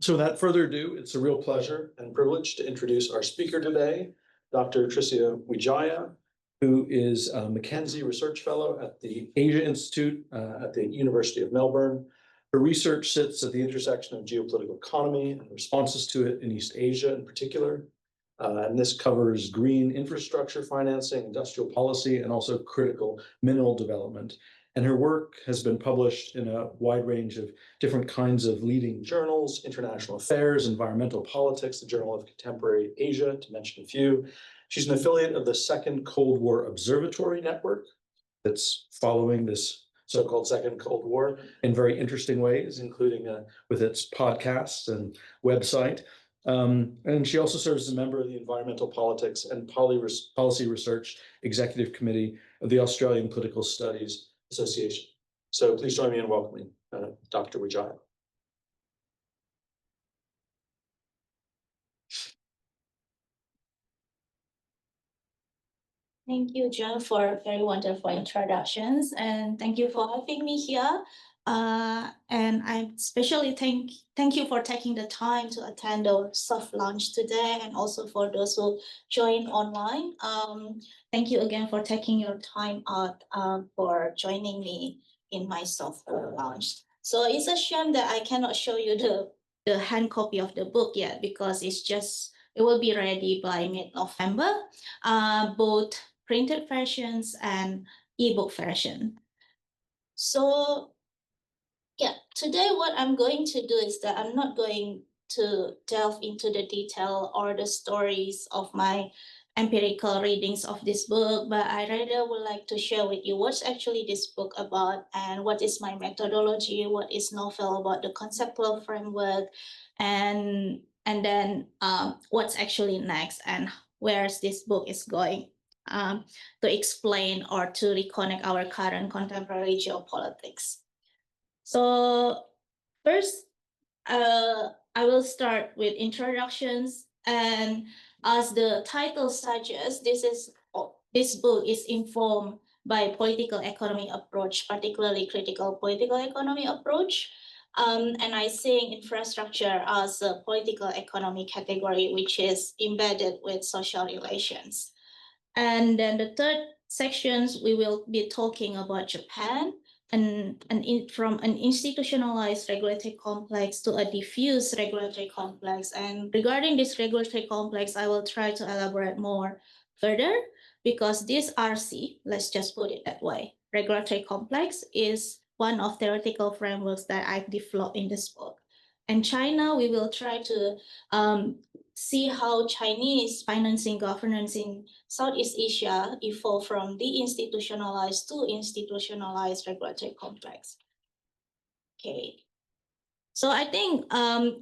So without further ado, it's a real pleasure and privilege to introduce our speaker today, Dr. Trissia Wijaya, who is a Mackenzie Research Fellow at the Asia Institute at the University of Melbourne. Her research sits at the intersection of geopolitical economy and responses to it in East Asia in particular. And this covers green infrastructure financing, industrial policy, and also critical mineral development. And her work has been published in a wide range of different kinds of leading journals: International Affairs, Environmental Politics, the Journal of Contemporary Asia, to mention a few. She's an affiliate of the Second Cold War Observatory Network that's following this so-called Second Cold War in very interesting ways, including with its podcasts and website. And she also serves as a member of the Environmental Politics and Policy Research Executive Committee of the Australian Political Studies Association. So please join me in welcoming Dr. Wijaya. Thank you, John, for very wonderful introductions, and thank you for having me here. And I especially thank you for taking the time to attend the soft launch today, and also for those who joined online. Thank you again for taking your time out for joining me in my soft launch. So it's a shame that I cannot show you the hand copy of the book yet, because it will be ready by mid-November, both printed versions and ebook version. So yeah, today what I'm going to do is that I'm not going to delve into the detail or the stories of my empirical readings of this book, but I rather would like to share with you what's actually this book about, and what is my methodology, what is novel about the conceptual framework, and then what's actually next, and where this book is going to explain or to reconnect our current contemporary geopolitics. So first, I will start with introductions, and as the title suggests, this book is informed by political economy approach, particularly critical political economy approach. And I see infrastructure as a political economy category, which is embedded with social relations. And then the third sections, we will be talking about Japan, from an institutionalized regulatory complex to a diffuse regulatory complex. And regarding this regulatory complex, I will try to elaborate more further, because this RC, let's just put it that way, regulatory complex, is one of theoretical frameworks that I've developed in this book. And China, we will try to see how Chinese financing governance in Southeast Asia evolved from deinstitutionalized to institutionalized regulatory complex. Okay, so I think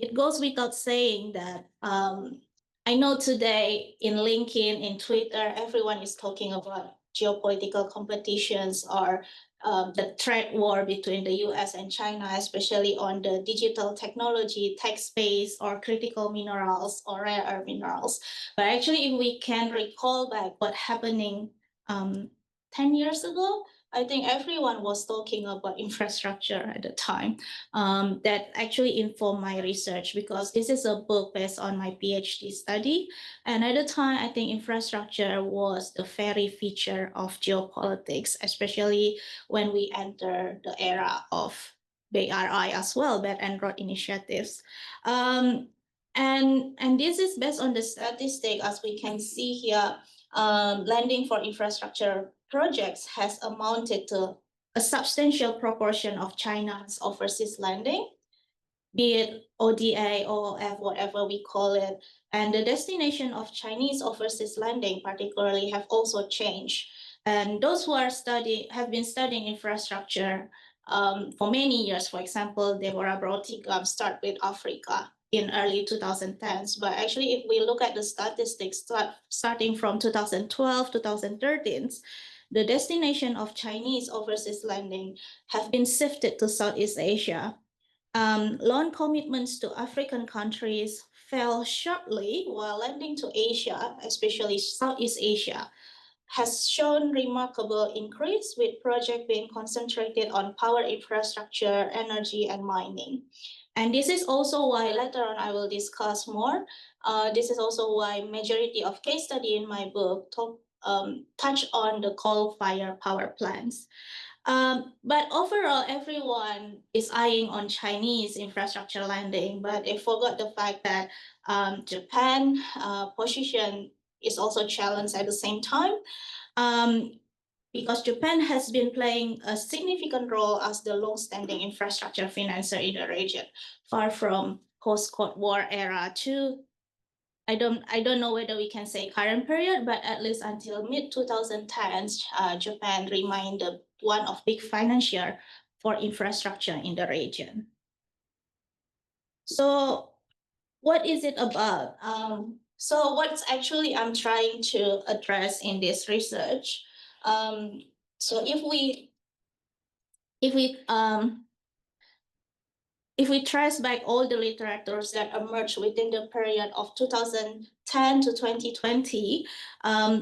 it goes without saying that I know today in LinkedIn, in Twitter, everyone is talking about geopolitical competitions or the trade war between the US and China, especially on the digital technology, tech space, or critical minerals or rare earth minerals. But actually, if we can recall back what happening 10 years ago, I think everyone was talking about infrastructure at the time. That actually informed my research, because this is a book based on my PhD study. And at the time, I think infrastructure was the very feature of geopolitics, especially when we enter the era of BRI as well, Belt and Road Initiatives. And this is based on the statistic, as we can see here. Lending for infrastructure projects has amounted to a substantial proportion of China's overseas lending, be it ODA, OOF, whatever we call it. And the destination of Chinese overseas lending particularly have also changed. And those who have been studying infrastructure for many years, for example, Deborah Broughtigam start with Africa in early 2010s. But actually, if we look at the statistics starting from 2012, 2013, the destination of Chinese overseas lending have been shifted to Southeast Asia. Loan commitments to African countries fell sharply, while lending to Asia, especially Southeast Asia, has shown remarkable increase, with projects being concentrated on power infrastructure, energy, and mining. And this is also why later on I will discuss more. This is also why majority of case study in my book touch on the coal-fired power plants. But overall, everyone is eyeing on Chinese infrastructure landing, but they forgot the fact that Japan position is also challenged at the same time. Because Japan has been playing a significant role as the long-standing infrastructure financer in the region, far from post-Cold War era to I don't know whether we can say current period, but at least until mid 2010s, Japan remained one of big financier for infrastructure in the region. So what is it about? So what's actually I'm trying to address in this research? So if we trace back all the literatures that emerged within the period of 2010 to 2020,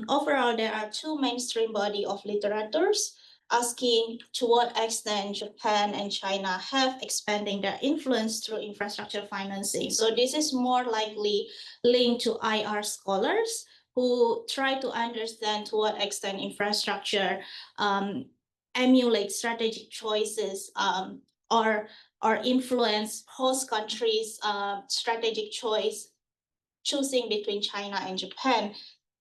overall there are two mainstream body of literatures asking to what extent Japan and China have expanding their influence through infrastructure financing. So this is more likely linked to IR scholars who try to understand to what extent infrastructure emulates strategic choices or influence host countries' strategic choice, choosing between China and Japan,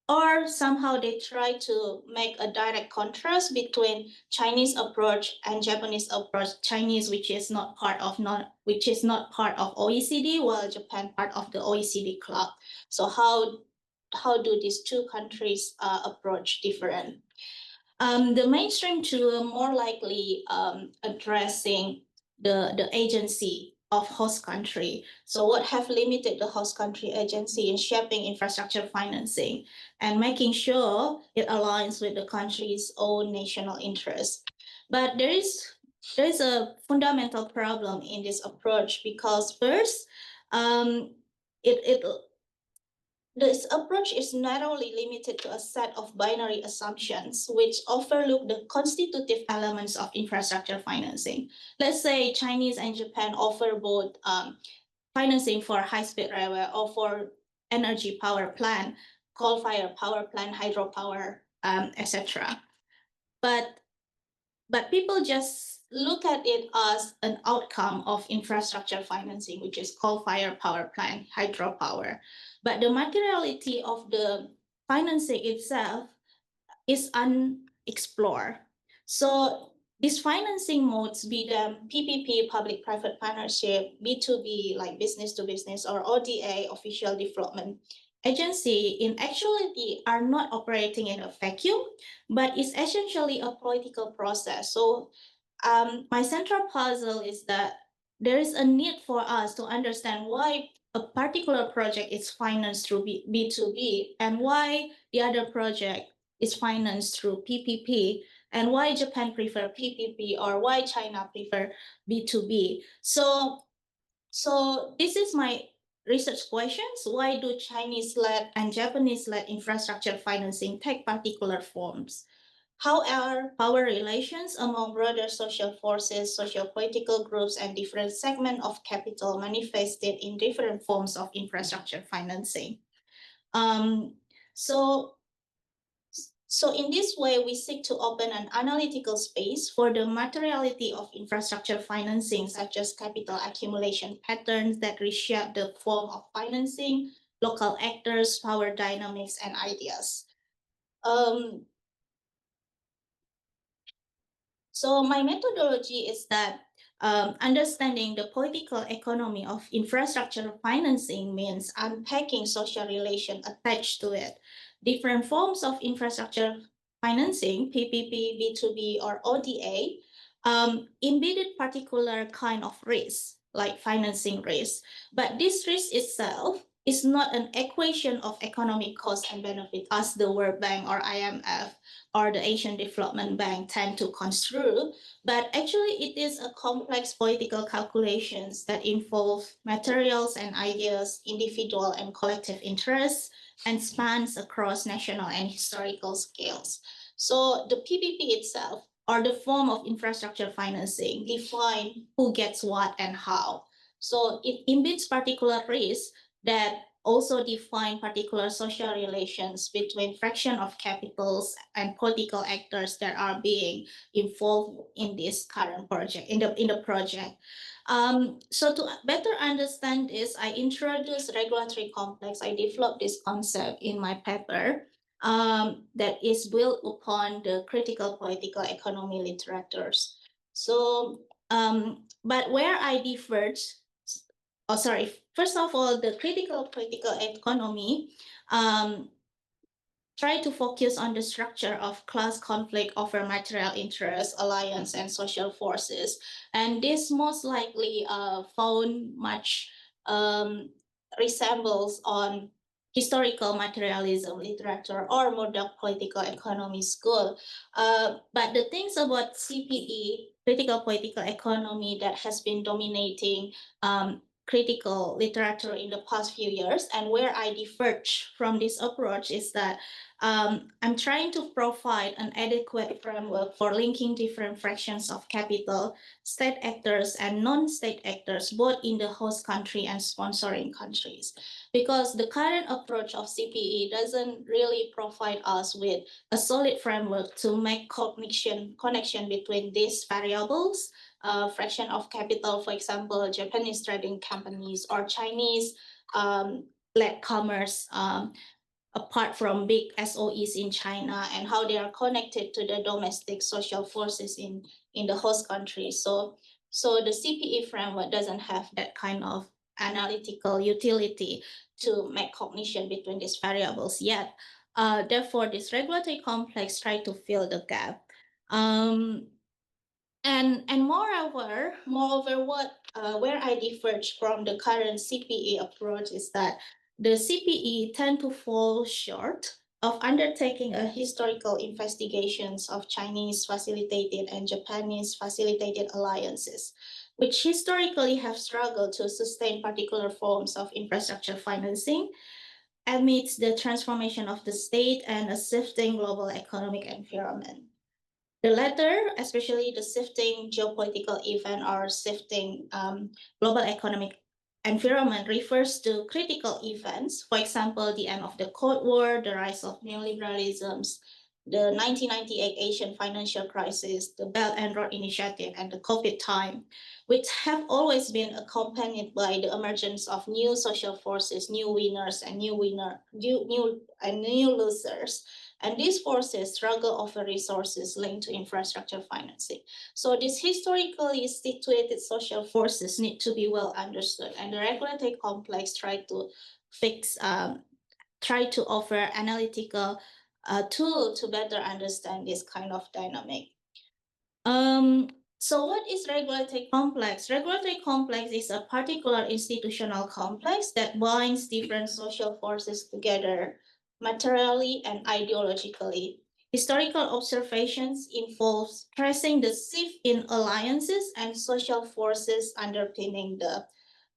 or somehow they try to make a direct contrast between Chinese approach and Japanese approach. Chinese, which is not part of OECD, while Japan part of the OECD club. So how do these two countries approach different? The mainstream tool more likely addressing the agency of host country. So what have limited the host country agency in shaping infrastructure financing and making sure it aligns with the country's own national interests. But there is a fundamental problem in this approach because first, this approach is narrowly limited to a set of binary assumptions which overlook the constitutive elements of infrastructure financing. Let's say Chinese and Japan offer both financing for high-speed railway or for energy power plant, coal-fired power plant, hydropower, etc. But people just look at it as an outcome of infrastructure financing, which is coal-fired power plant, hydropower. But the materiality of the financing itself is unexplored. So these financing modes, be them PPP, public-private partnership, B2B, like business to business, or ODA, official development agency, in actuality are not operating in a vacuum, but it's essentially a political process. So my central puzzle is that there is a need for us to understand why a particular project is financed through B2B and why the other project is financed through PPP and why Japan prefer PPP or why China prefer B2B. So this is my research questions. Why do Chinese-led and Japanese-led infrastructure financing take particular forms? How are power relations among broader social forces, socio-political groups, and different segments of capital manifested in different forms of infrastructure financing? So in this way, we seek to open an analytical space for the materiality of infrastructure financing, such as capital accumulation patterns that reshape the form of financing, local actors, power dynamics, and ideas. So my methodology is that understanding the political economy of infrastructure financing means unpacking social relations attached to it. Different forms of infrastructure financing, PPP, B2B, or ODA, embedded particular kind of risk, like financing risk. But this risk itself is not an equation of economic cost and benefit as the World Bank or IMF or the Asian Development Bank tend to construe, but actually it is a complex political calculations that involve materials and ideas, individual and collective interests, and spans across national and historical scales. So the PPP itself, or the form of infrastructure financing, define who gets what and how. So it embeds particular risks that also define particular social relations between fraction of capitals and political actors that are being involved in this current project, in the project. So to better understand this, I introduced regulatory complex. I developed this concept in my paper that is built upon the critical political economy literatures. So, but where I diverge, oh, sorry, first of all, the critical political economy try to focus on the structure of class conflict over material interests, alliance, and social forces. And this most likely found much resembles on historical materialism literature or modern political economy school. But the things about CPE, critical political economy, that has been dominating critical literature in the past few years, and where I diverge from this approach is that I'm trying to provide an adequate framework for linking different fractions of capital, state actors, and non-state actors, both in the host country and sponsoring countries. Because the current approach of CPE doesn't really provide us with a solid framework to make connection between these variables, fraction of capital, for example, Japanese trading companies or Chinese led commerce, apart from big SOEs in China, and how they are connected to the domestic social forces in the host country. So the CPE framework doesn't have that kind of analytical utility to make cognition between these variables yet. Therefore, this regulatory complex try to fill the gap. And moreover, what where I diverge from the current CPE approach is that the CPE tend to fall short of undertaking a historical investigations of Chinese facilitated and Japanese facilitated alliances, which historically have struggled to sustain particular forms of infrastructure financing amidst the transformation of the state and a shifting global economic environment. The latter, especially the shifting geopolitical event or shifting global economic environment, refers to critical events. For example, the end of the Cold War, the rise of neoliberalisms, the 1998 Asian financial crisis, the Belt and Road Initiative, and the COVID time, which have always been accompanied by the emergence of new social forces, new winners and new losers. And these forces struggle over resources linked to infrastructure financing. So these historically situated social forces need to be well understood, and the regulatory complex try to offer analytical tool to better understand this kind of dynamic. So what is regulatory complex? Regulatory complex is a particular institutional complex that binds different social forces together materially and ideologically. Historical observations involves tracing the shift in alliances and social forces underpinning the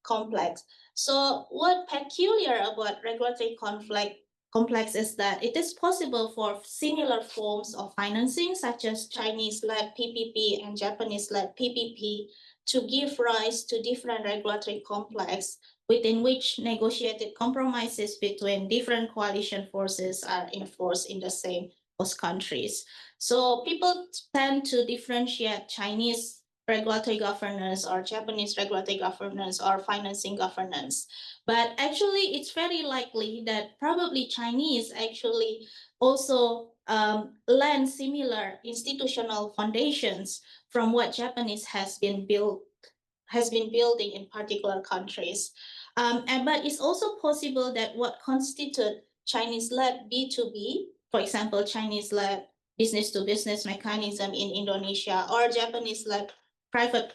complex. So what peculiar about regulatory complex is that it is possible for similar forms of financing, such as Chinese-led PPP and Japanese-led PPP, to give rise to different regulatory complex within which negotiated compromises between different coalition forces are enforced in the same host countries. So people tend to differentiate Chinese regulatory governance or Japanese regulatory governance or financing governance. But actually, it's very likely that probably Chinese actually also lend similar institutional foundations from what Japanese has been building in particular countries. But it's also possible that what constitute Chinese-led B2B, for example, Chinese-led business-to-business mechanism in Indonesia or Japanese-led private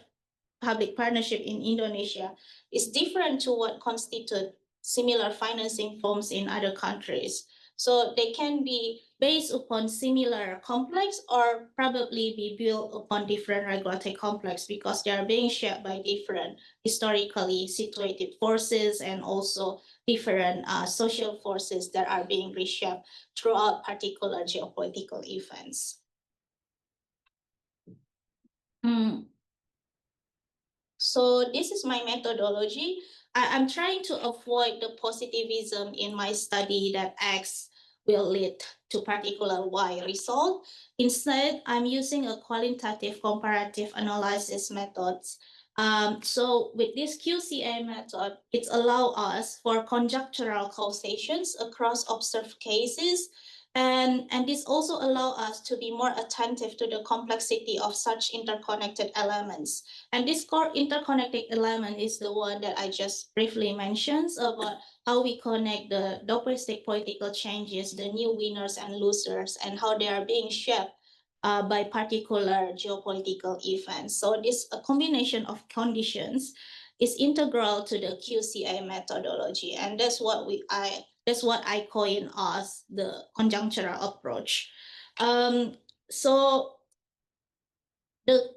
public partnership in Indonesia, is different to what constitute similar financing forms in other countries. So they can be based upon similar complex or probably be built upon different regulatory complex because they are being shaped by different historically situated forces and also different social forces that are being reshaped throughout particular geopolitical events. So this is my methodology. I'm trying to avoid the positivism in my study that X will lead to particular Y result. Instead, I'm using a qualitative comparative analysis methods. So with this QCA method, it allows us for conjectural causations across observed cases. And this also allows us to be more attentive to the complexity of such interconnected elements. And this core interconnected element is the one that I just briefly mentioned about how we connect the domestic political changes, the new winners and losers, and how they are being shaped by particular geopolitical events. So this a combination of conditions is integral to the QCA methodology, and that's what I coin as the conjunctural approach. So then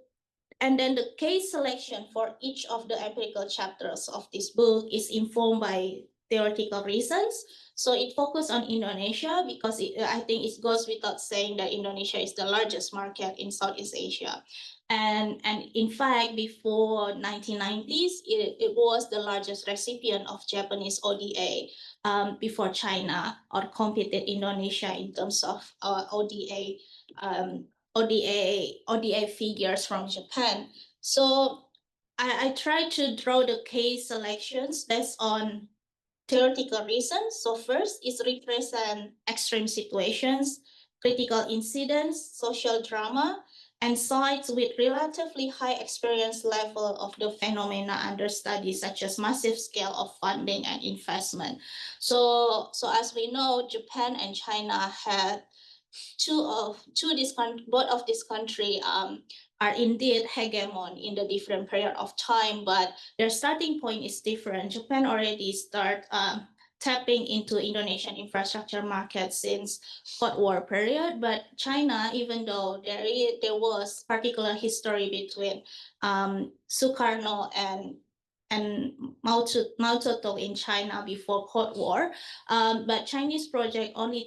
the case selection for each of the empirical chapters of this book is informed by theoretical reasons. So it focuses on Indonesia because I think it goes without saying that Indonesia is the largest market in Southeast Asia. And in fact, before 1990s, it was the largest recipient of Japanese ODA before China or competed Indonesia in terms of ODA figures from Japan. So I try to draw the case selections based on theoretical reasons. So first is represent extreme situations, critical incidents, social drama, and sites with relatively high experience level of the phenomena under study, such as massive scale of funding and investment. So as we know, Japan and China had both of this country are indeed hegemon in the different period of time, but their starting point is different. Japan already start tapping into Indonesian infrastructure market since Cold War period, but China, even though there was particular history between Sukarno and Mao Zedong in China before Cold War, but Chinese project only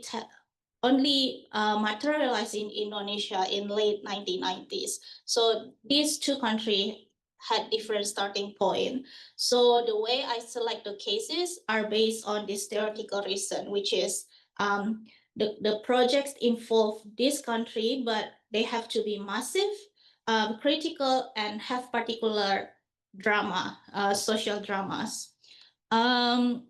materialized in Indonesia in late 1990s. So these two countries had different starting point. So the way I select the cases are based on this theoretical reason, which is the projects involve this country, but they have to be massive, critical, and have particular drama, social dramas. And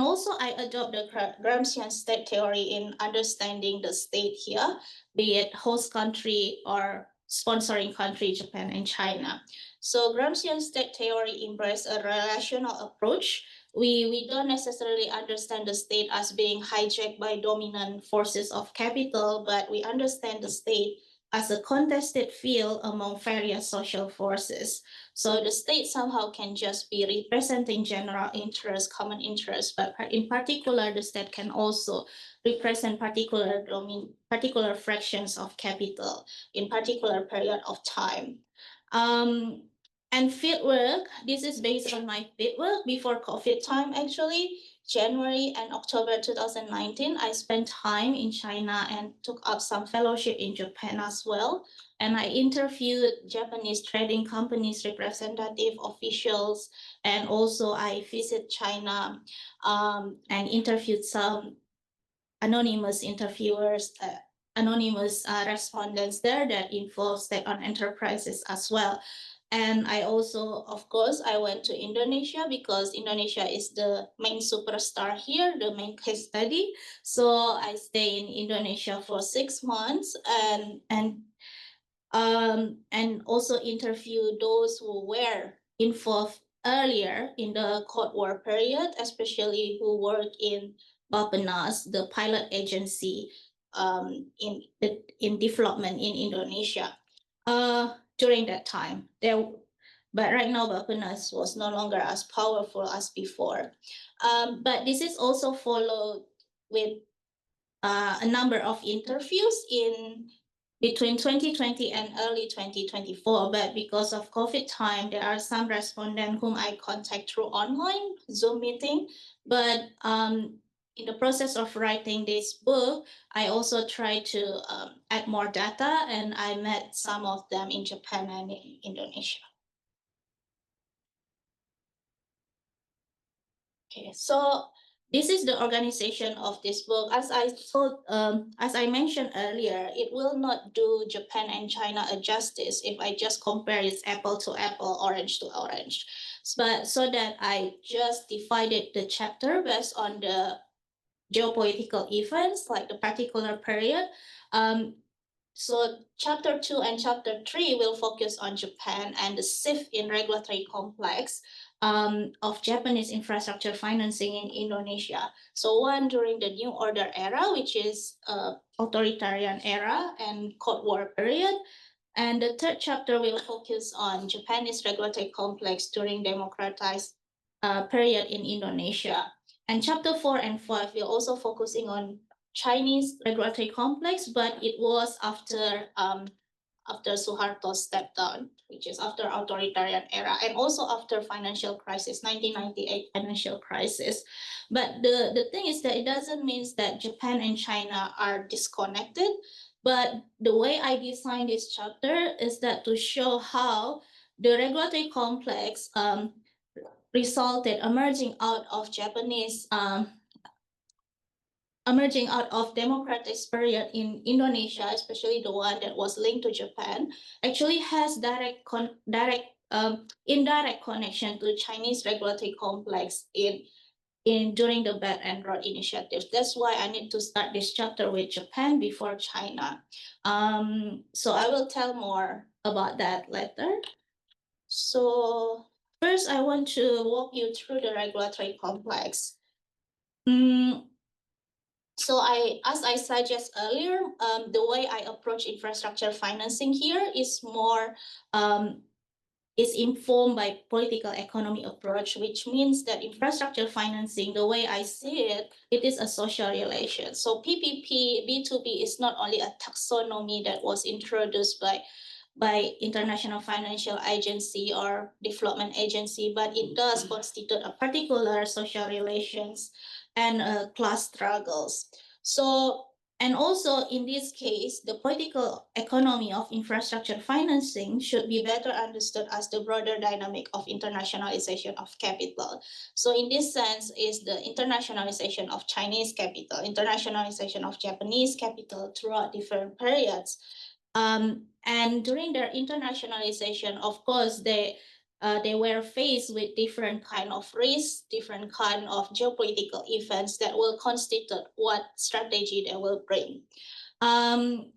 also I adopt the Gramscian state theory in understanding the state here, be it host country or sponsoring country, Japan and China. So Gramscian state theory embraces a relational approach. We don't necessarily understand the state as being hijacked by dominant forces of capital, but we understand the state as a contested field among various social forces. So the state somehow can just be representing general interest, common interest, but in particular, the state can also represent particular fractions of capital in particular period of time. And fieldwork, this is based on my fieldwork before COVID time, actually. January and October 2019, I spent time in China and took up some fellowship in Japan as well. And I interviewed Japanese trading companies, representative officials, and also I visited China and interviewed some anonymous interviewers, anonymous respondents there that involve state-owned enterprises as well. And I also, of course, I went to Indonesia because Indonesia is the main superstar here, the main case study. So I stay in Indonesia for 6 months and also interview those who were involved earlier in the Cold War period, especially who work in Bappenas, the pilot agency in development in Indonesia during that time. But right now, Bappenas was no longer as powerful as before. But this is also followed with a number of interviews in between 2020 and early 2024, but because of COVID time, there are some respondents whom I contact through online Zoom meeting, but in the process of writing this book, I also tried to add more data, and I met some of them in Japan and in Indonesia. Okay, so this is the organization of this book. As I mentioned earlier, it will not do Japan and China a justice if I just compare it apple to apple, orange to orange. But so that I just divided the chapter based on the geopolitical events, like the particular period. So chapter 2 and chapter 3 will focus on Japan and the shift in regulatory complex of Japanese infrastructure financing in Indonesia. So one during the New Order era, which is authoritarian era and Cold War period. And the third chapter will focus on Japanese regulatory complex during democratized period in Indonesia. And chapter 4 and 5 will also focusing on Chinese regulatory complex, but it was after Suharto stepped down, which is after authoritarian era, and also after financial crisis, 1998 financial crisis. But the thing is that it doesn't mean that Japan and China are disconnected. But the way I designed this chapter is that to show how the regulatory complex resulted emerging out of democratic period in Indonesia, especially the one that was linked to Japan, actually has indirect connection to Chinese regulatory complex during the Belt and Road Initiative. That's why I need to start this chapter with Japan before China. So I will tell more about that later. So first, I want to walk you through the regulatory complex. So as I said just earlier, the way I approach infrastructure financing here is more is informed by political economy approach, which means that infrastructure financing, the way I see it, it is a social relation. So PPP, B2B is not only a taxonomy that was introduced by International Financial Agency or Development Agency, but it does constitute a particular social relations and class struggles. So, and also in this case, the political economy of infrastructure financing should be better understood as the broader dynamic of internationalization of capital. So in this sense is the internationalization of Chinese capital, internationalization of Japanese capital throughout different periods. And during their internationalization, of course, they were faced with different kind of risks, different kind of geopolitical events that will constitute what strategy they will bring. And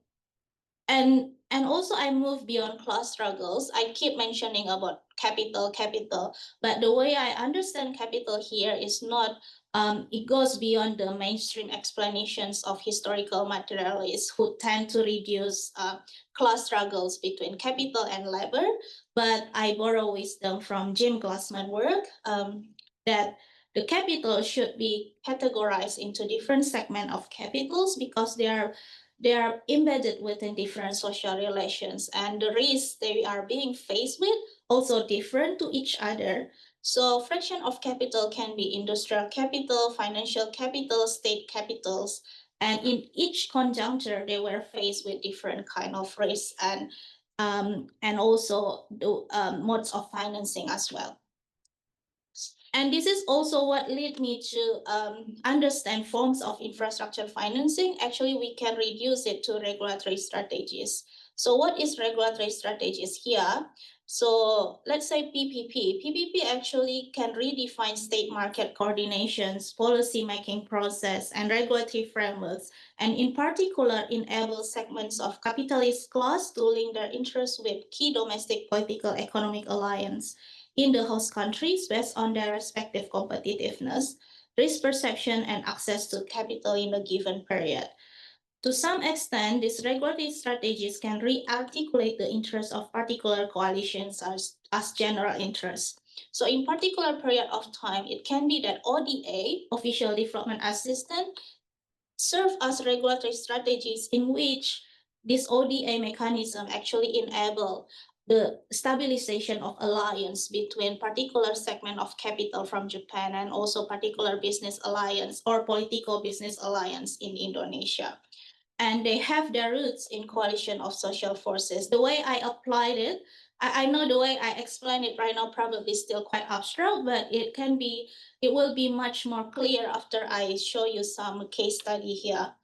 also I move beyond class struggles. I keep mentioning about capital, but the way I understand capital here is not, it goes beyond the mainstream explanations of historical materialists who tend to reduce class struggles between capital and labor, but I borrow wisdom from Jim Glassman's work that the capital should be categorized into different segments of capitals because they are embedded within different social relations, and the risks they are being faced with also different to each other. So fraction of capital can be industrial capital, financial capital, state capitals, and in each conjuncture they were faced with different kind of risks and also the modes of financing as well. And this is also what led me to understand forms of infrastructure financing. Actually, we can reduce it to regulatory strategies. So what is regulatory strategies here? So let's say PPP. PPP actually can redefine state market coordinations, policy making process, and regulatory frameworks, and in particular enable segments of capitalist class to link their interests with key domestic political economic alliance in the host countries based on their respective competitiveness, risk perception, and access to capital in a given period. To some extent, these regulatory strategies can re-articulate the interests of particular coalitions as general interests. So in particular period of time, it can be that ODA, Official Development Assistance, serve as regulatory strategies in which this ODA mechanism actually enable the stabilization of alliance between particular segment of capital from Japan and also particular business alliance or political business alliance in Indonesia. And they have their roots in coalition of social forces. The way I applied it, I know the way I explain it right now probably still quite abstract, but it will be much more clear after I show you some case study here.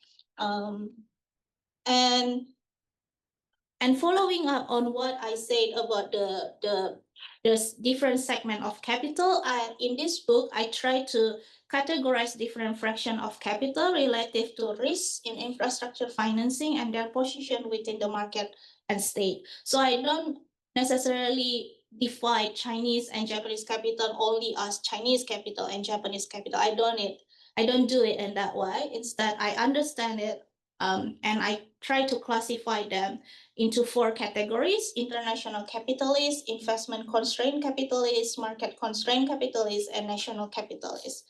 And following up on what I said about the different segment of capital, in this book, I try to categorize different fraction of capital relative to risks in infrastructure financing and their position within the market and state. So I don't necessarily define Chinese and Japanese capital only as Chinese capital and Japanese capital. I don't do it in that way. Instead, I understand it and I try to classify them into 4 categories: international capitalists, investment constrained capitalists, market constrained capitalists, and national capitalists.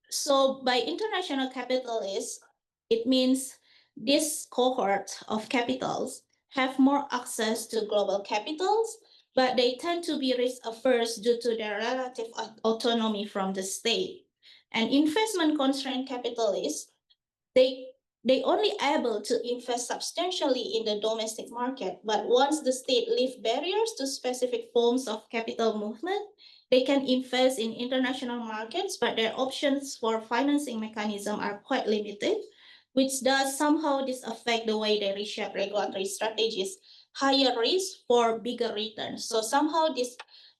So by international capitalists, it means this cohort of capitals have more access to global capitals, but they tend to be risk averse due to their relative autonomy from the state. And investment constrained capitalists, they only able to invest substantially in the domestic market, but once the state lifts barriers to specific forms of capital movement, they can invest in international markets, but their options for financing mechanism are quite limited, which does somehow affect the way they reshape regulatory strategies. Higher risk for bigger returns. So somehow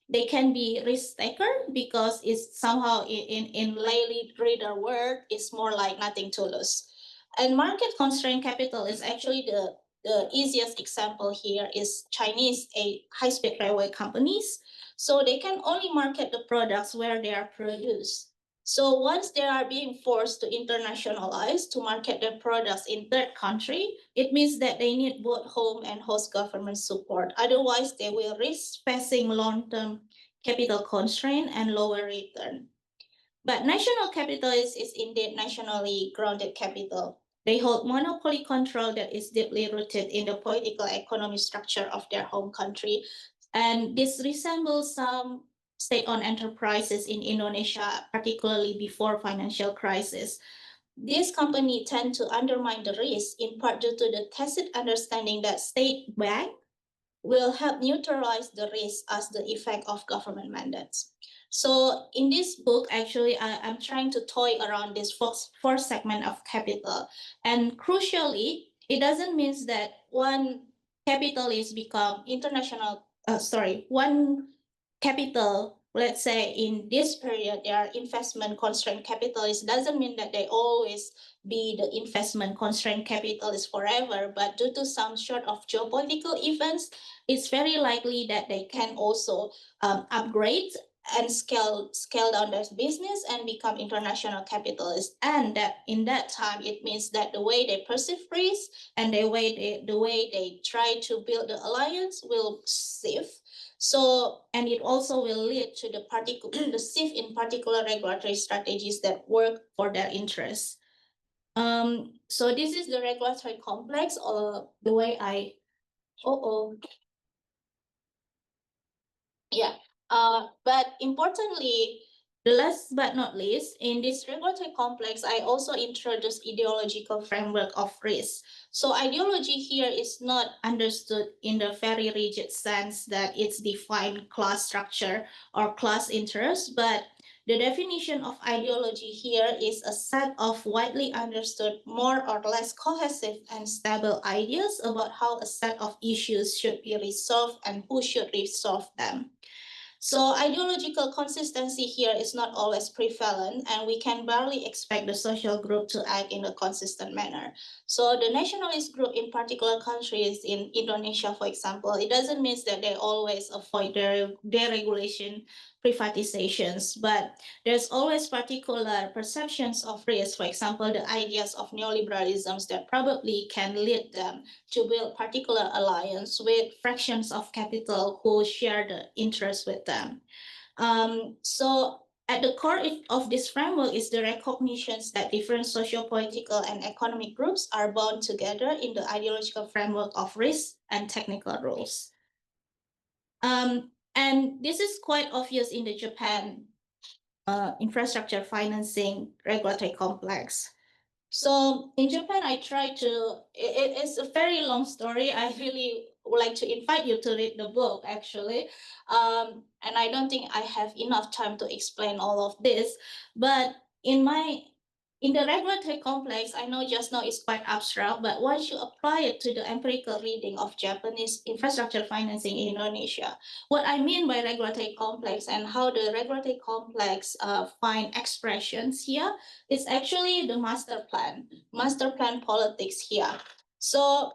they can be risk taker because it's somehow in lay reader word, it's more like nothing to lose. And market constrained capital is actually the easiest example here is Chinese high-speed railway companies. So they can only market the products where they are produced. So once they are being forced to internationalize to market their products in third country, it means that they need both home and host government support. Otherwise, they will risk facing long-term capital constraint and lower return. But national capital is indeed nationally grounded capital. They hold monopoly control that is deeply rooted in the political economic structure of their home country. And this resembles some state-owned enterprises in Indonesia, particularly before financial crisis. These companies tend to undermine the risk in part due to the tacit understanding that state bank will help neutralize the risk as the effect of government mandates. So in this book, actually, I'm trying to toy around this four segment of capital. And crucially, it doesn't mean that one capitalist become one capital, let's say in this period, they are investment constrained capitalists, doesn't mean that they always be the investment constrained capitalists forever, but due to some sort of geopolitical events, it's very likely that they can also upgrade and scale down their business and become international capitalists. And that in that time, it means that the way they perceive risk and the way they try to build the alliance will shift. So, and it also will lead to the shift in particular regulatory strategies that work for their interests. So this is the regulatory complex, or the way but importantly, the last but not least, in this regulatory complex, I also introduced ideological framework of risk. So ideology here is not understood in the very rigid sense that it's defined class structure or class interest, but the definition of ideology here is a set of widely understood, more or less cohesive and stable ideas about how a set of issues should be resolved and who should resolve them. So ideological consistency here is not always prevalent, and we can barely expect the social group to act in a consistent manner. So the nationalist group in particular countries, in Indonesia, for example, it doesn't mean that they always avoid deregulation, privatizations, but there's always particular perceptions of risk. For example, the ideas of neoliberalisms that probably can lead them to build particular alliance with fractions of capital who share the interest with them. So at the core of this framework is the recognition that different socio-political and economic groups are bound together in the ideological framework of risk and technical rules. And this is quite obvious in the Japan infrastructure financing regulatory complex. So in Japan, I try to, it's a very long story. I really would like to invite you to read the book, actually. And I don't think I have enough time to explain all of this. But in the regulatory complex, I know just now it's quite abstract, but once you apply it to the empirical reading of Japanese infrastructure financing in Indonesia, what I mean by regulatory complex and how the regulatory complex find expressions here is actually the master plan politics here. So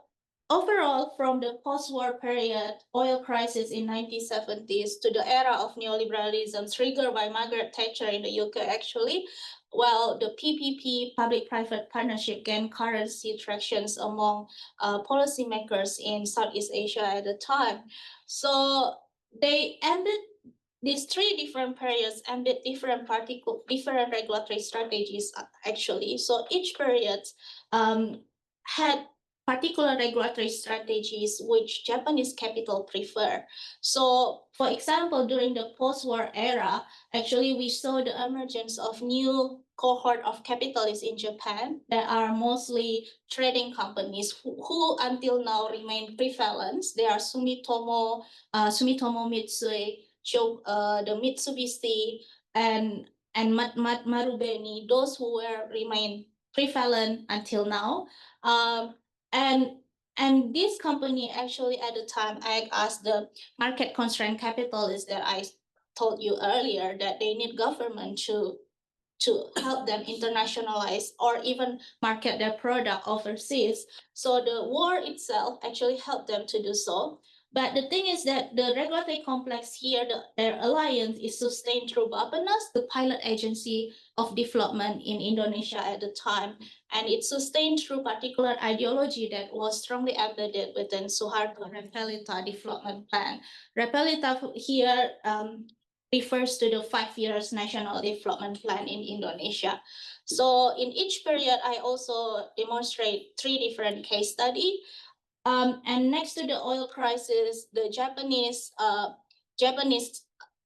overall, from the post-war period, oil crisis in 1970s to the era of neoliberalism triggered by Margaret Thatcher in the UK, actually, while the PPP, public-private partnership, gained currency tractions among policymakers in Southeast Asia at the time. So they ended these three different periods ended different regulatory strategies actually. So each period had particular regulatory strategies which Japanese capital prefer. So for example, during the post-war era, actually we saw the emergence of new cohort of capitalists in Japan that are mostly trading companies who until now remain prevalent. They are Sumitomo Mitsui, the Mitsubishi and Marubeni, those who were remain prevalent until now. And this company actually at the time act as the market constrained capitalists that I told you earlier, that they need government to help them internationalize or even market their product overseas. So the war itself actually helped them to do so. But the thing is that the regulatory complex here, their alliance is sustained through Bappenas, the pilot agency of development in Indonesia at the time. And it's sustained through particular ideology that was strongly embedded within Suharto Repelita development plan. Repelita here refers to the 5 years national development plan in Indonesia. So in each period, I also demonstrate 3 different case studies. And next to the oil crisis, the Japanese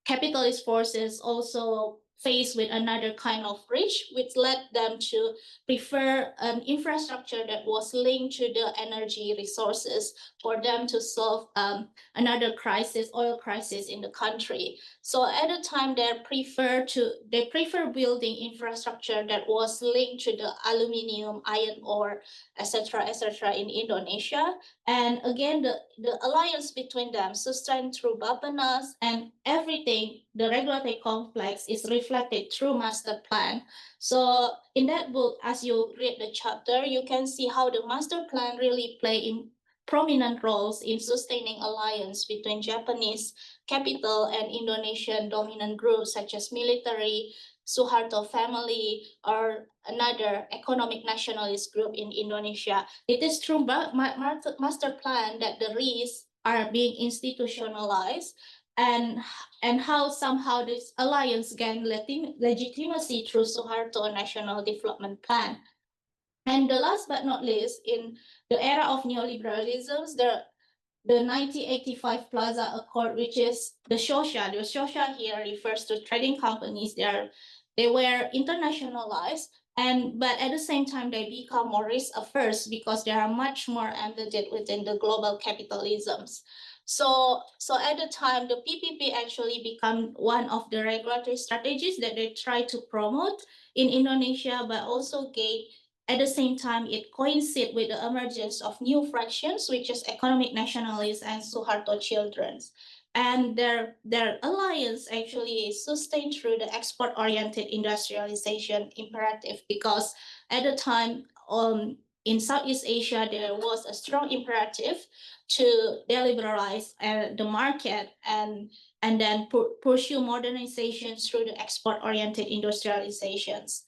capitalist forces also faced with another kind of risk, which led them to prefer an infrastructure that was linked to the energy resources for them to solve another crisis, oil crisis in the country. So at the time, they prefer building infrastructure that was linked to the aluminium, iron ore, etc., in Indonesia. And again, the alliance between them sustained through Bappenas, and everything, the regulatory complex is reflected through master plan. So in that book, as you read the chapter, you can see how the master plan really play in prominent roles in sustaining alliance between Japanese capital and Indonesian dominant groups such as military, Suharto family, or another economic nationalist group in Indonesia. It is through master plan that the risks are being institutionalized, and how somehow this alliance gained legitimacy through Suharto National Development Plan. And the last but not least, in the era of neoliberalism, the 1985 Plaza Accord, which is the Shosha. The Shosha here refers to trading companies. They were internationalized, but at the same time, they become more risk averse because they are much more embedded within the global capitalisms. So at the time, the PPP actually become one of the regulatory strategies that they try to promote in Indonesia, but also gain. At the same time, it coincides with the emergence of new fractions, which is economic nationalists and Suharto children. And their alliance actually is sustained through the export-oriented industrialization imperative, because at the time in Southeast Asia, there was a strong imperative to deliberalize the market and then pursue modernization through the export-oriented industrializations.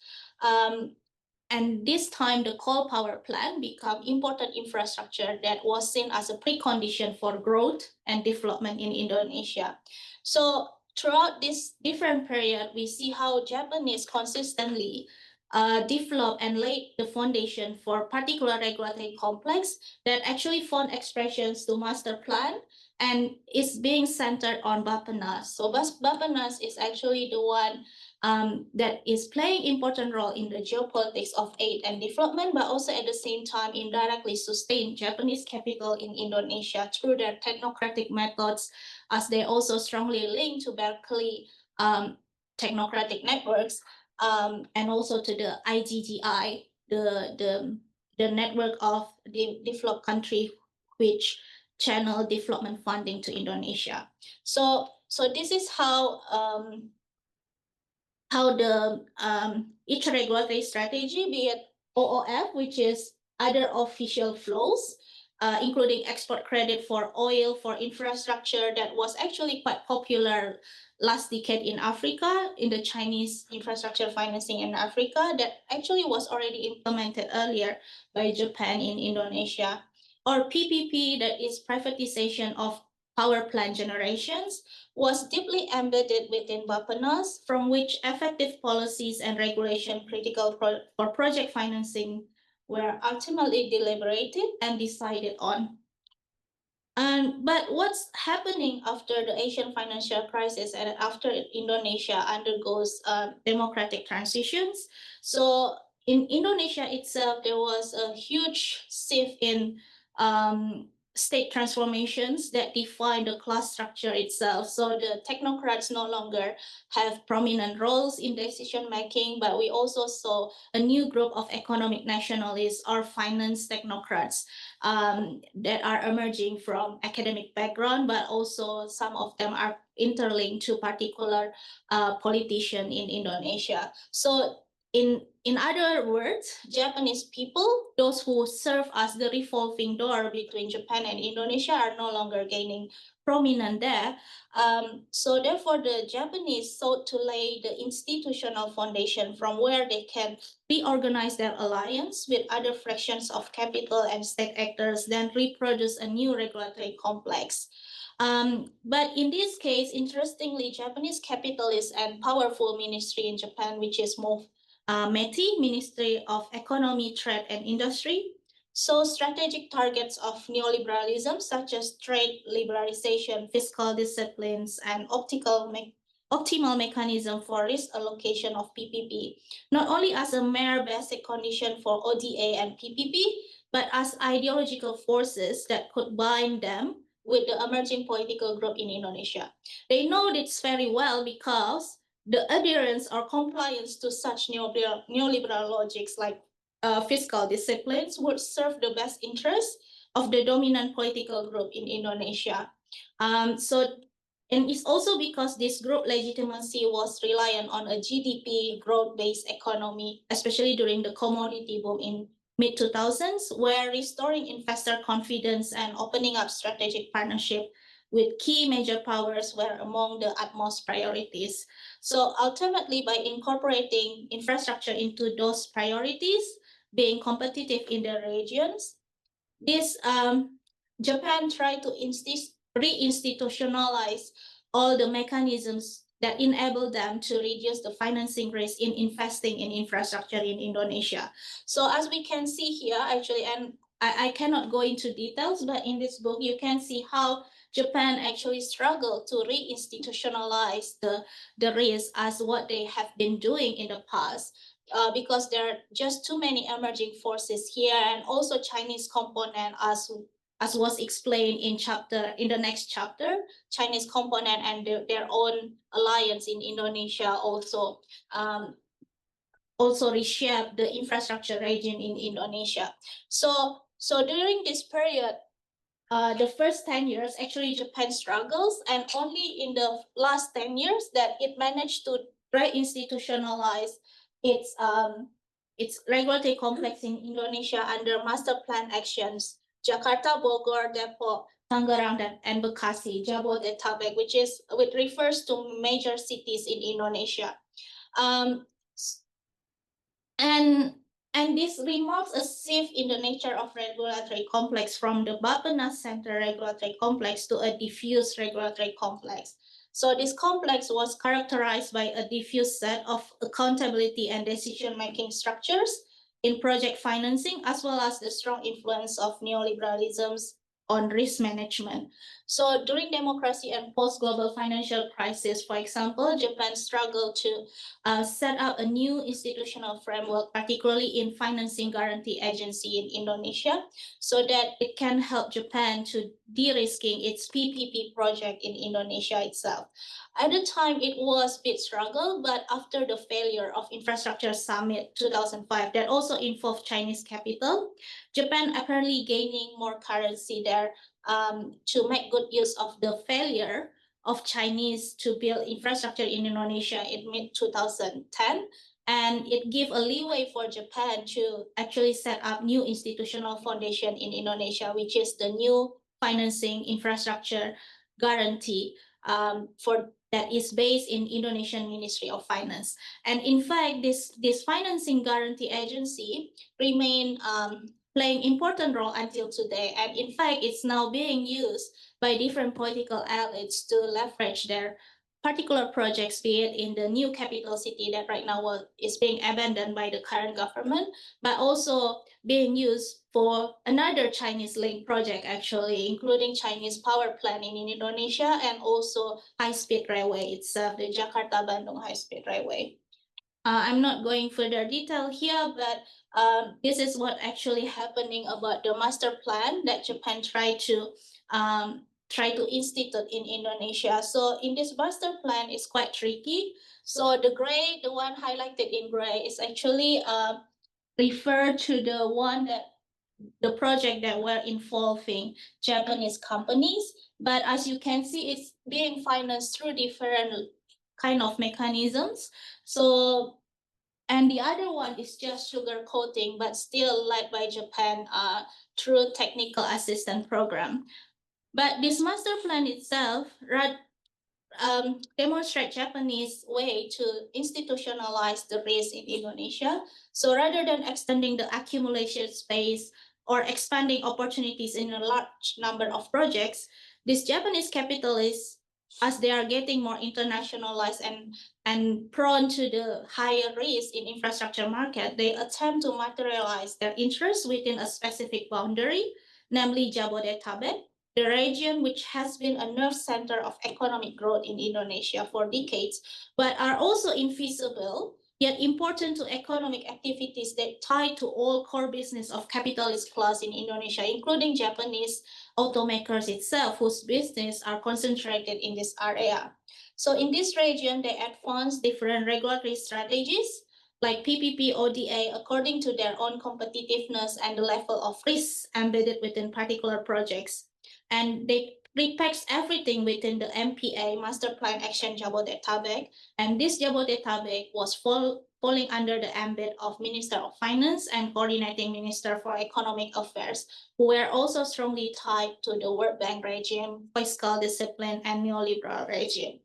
And this time, the coal power plant became important infrastructure that was seen as a precondition for growth and development in Indonesia. So throughout this different period, we see how Japanese consistently developed and laid the foundation for particular regulatory complex that actually found expressions to master plan and it's being centered on Bappenas. So Bappenas is actually the one that is playing important role in the geopolitics of aid and development, but also at the same time indirectly sustain Japanese capital in Indonesia through their technocratic methods, as they also strongly link to Berkeley technocratic networks, and also to the IGGI, the network of the developed country which channel development funding to Indonesia. So this is how the each regulatory strategy, be it OOF, which is other official flows, including export credit for oil, for infrastructure, that was actually quite popular last decade in Africa, in the Chinese infrastructure financing in Africa, that actually was already implemented earlier by Japan in Indonesia. Or PPP, that is privatization of power plant generations, was deeply embedded within Bappenas, from which effective policies and regulation critical for project financing were ultimately deliberated and decided on. But what's happening after the Asian financial crisis and after Indonesia undergoes democratic transitions? So in Indonesia itself, there was a huge shift in state transformations that define the class structure itself. So the technocrats no longer have prominent roles in decision making, but we also saw a new group of economic nationalists or finance technocrats that are emerging from academic background, but also some of them are interlinked to particular politician in Indonesia. So in other words, Japanese people, those who serve as the revolving door between Japan and Indonesia, are no longer gaining prominent there. So therefore, the Japanese sought to lay the institutional foundation from where they can reorganize their alliance with other fractions of capital and state actors, then reproduce a new regulatory complex. But in this case, interestingly, Japanese capitalists and powerful ministry in Japan, which is METI, Ministry of Economy, Trade and Industry. So strategic targets of neoliberalism, such as trade liberalization, fiscal disciplines, and optimal mechanism for risk allocation of PPP, not only as a mere basic condition for ODA and PPP, but as ideological forces that could bind them with the emerging political group in Indonesia. They know this very well because the adherence or compliance to such neoliberal logics like fiscal disciplines would serve the best interests of the dominant political group in Indonesia. And it's also because this group legitimacy was reliant on a GDP growth-based economy, especially during the commodity boom in mid-2000s, where restoring investor confidence and opening up strategic partnership with key major powers were among the utmost priorities. So ultimately, by incorporating infrastructure into those priorities, being competitive in the regions, this Japan tried to reinstitutionalize all the mechanisms that enable them to reduce the financing risk in investing in infrastructure in Indonesia. So as we can see here, actually, and I cannot go into details, but in this book, you can see how Japan actually struggled to reinstitutionalize the risk as what they have been doing in the past. Because there are just too many emerging forces here, and also Chinese component, as was explained in the next chapter, Chinese component and their own alliance in Indonesia also reshape the infrastructure regime in Indonesia. So during this period, the first 10 years, actually Japan struggles, and only in the last 10 years that it managed to reinstitutionalize its regulatory complex in Indonesia under master plan actions, Jakarta, Bogor, Depok, Tangerang, and Bekasi, Jabodetabek, which refers to major cities in Indonesia. And this remarks a shift in the nature of regulatory complex from the Bappenas Center regulatory complex to a diffuse regulatory complex. So this complex was characterized by a diffuse set of accountability and decision-making structures in project financing, as well as the strong influence of neoliberalism's on risk management. So during democracy and post-global financial crisis, for example, Japan struggled to set up a new institutional framework, particularly in financing guarantee agency in Indonesia, so that it can help Japan to de-risking its PPP project in Indonesia itself. At the time, it was a bit struggle, but after the failure of Infrastructure Summit 2005 that also involved Chinese capital, Japan apparently gaining more currency there to make good use of the failure of Chinese to build infrastructure in Indonesia in mid-2010. And it gave a leeway for Japan to actually set up new institutional foundation in Indonesia, which is the new financing infrastructure guarantee for that is based in Indonesian Ministry of Finance. And in fact, this financing guarantee agency remain playing important role until today. And in fact, it's now being used by different political elites to leverage their particular projects, be it in the new capital city that right now is being abandoned by the current government, but also being used for another Chinese link project, actually, including Chinese power plant in Indonesia and also high-speed railway itself, the Jakarta-Bandung high-speed railway. I'm not going further detail here, but this is what actually happening about the master plan that Japan tried to institute in Indonesia. So in this master plan, it's quite tricky. So the one highlighted in gray is actually refer to the project that were involving Japanese companies. But as you can see, it's being financed through different kind of mechanisms. So, and the other one is just sugar coating, but still led by Japan through technical assistance program. But this master plan itself demonstrate Japanese way to institutionalize the risk in Indonesia. So rather than extending the accumulation space or expanding opportunities in a large number of projects, these Japanese capitalists, as they are getting more internationalized and prone to the higher risk in infrastructure market, they attempt to materialize their interests within a specific boundary, namely Jabodetabek, the region which has been a nerve center of economic growth in Indonesia for decades, but are also invisible, yet important to economic activities that tie to all core business of capitalist class in Indonesia, including Japanese automakers itself, whose business are concentrated in this area. So in this region, they advance different regulatory strategies like PPP, ODA, according to their own competitiveness and the level of risk embedded within particular projects. And they repackage everything within the MPA, Master Plan Action Jabodetabek. And this Jabodetabek was falling under the ambit of Minister of Finance and Coordinating Minister for Economic Affairs, who were also strongly tied to the World Bank regime, fiscal discipline, and neoliberal regime.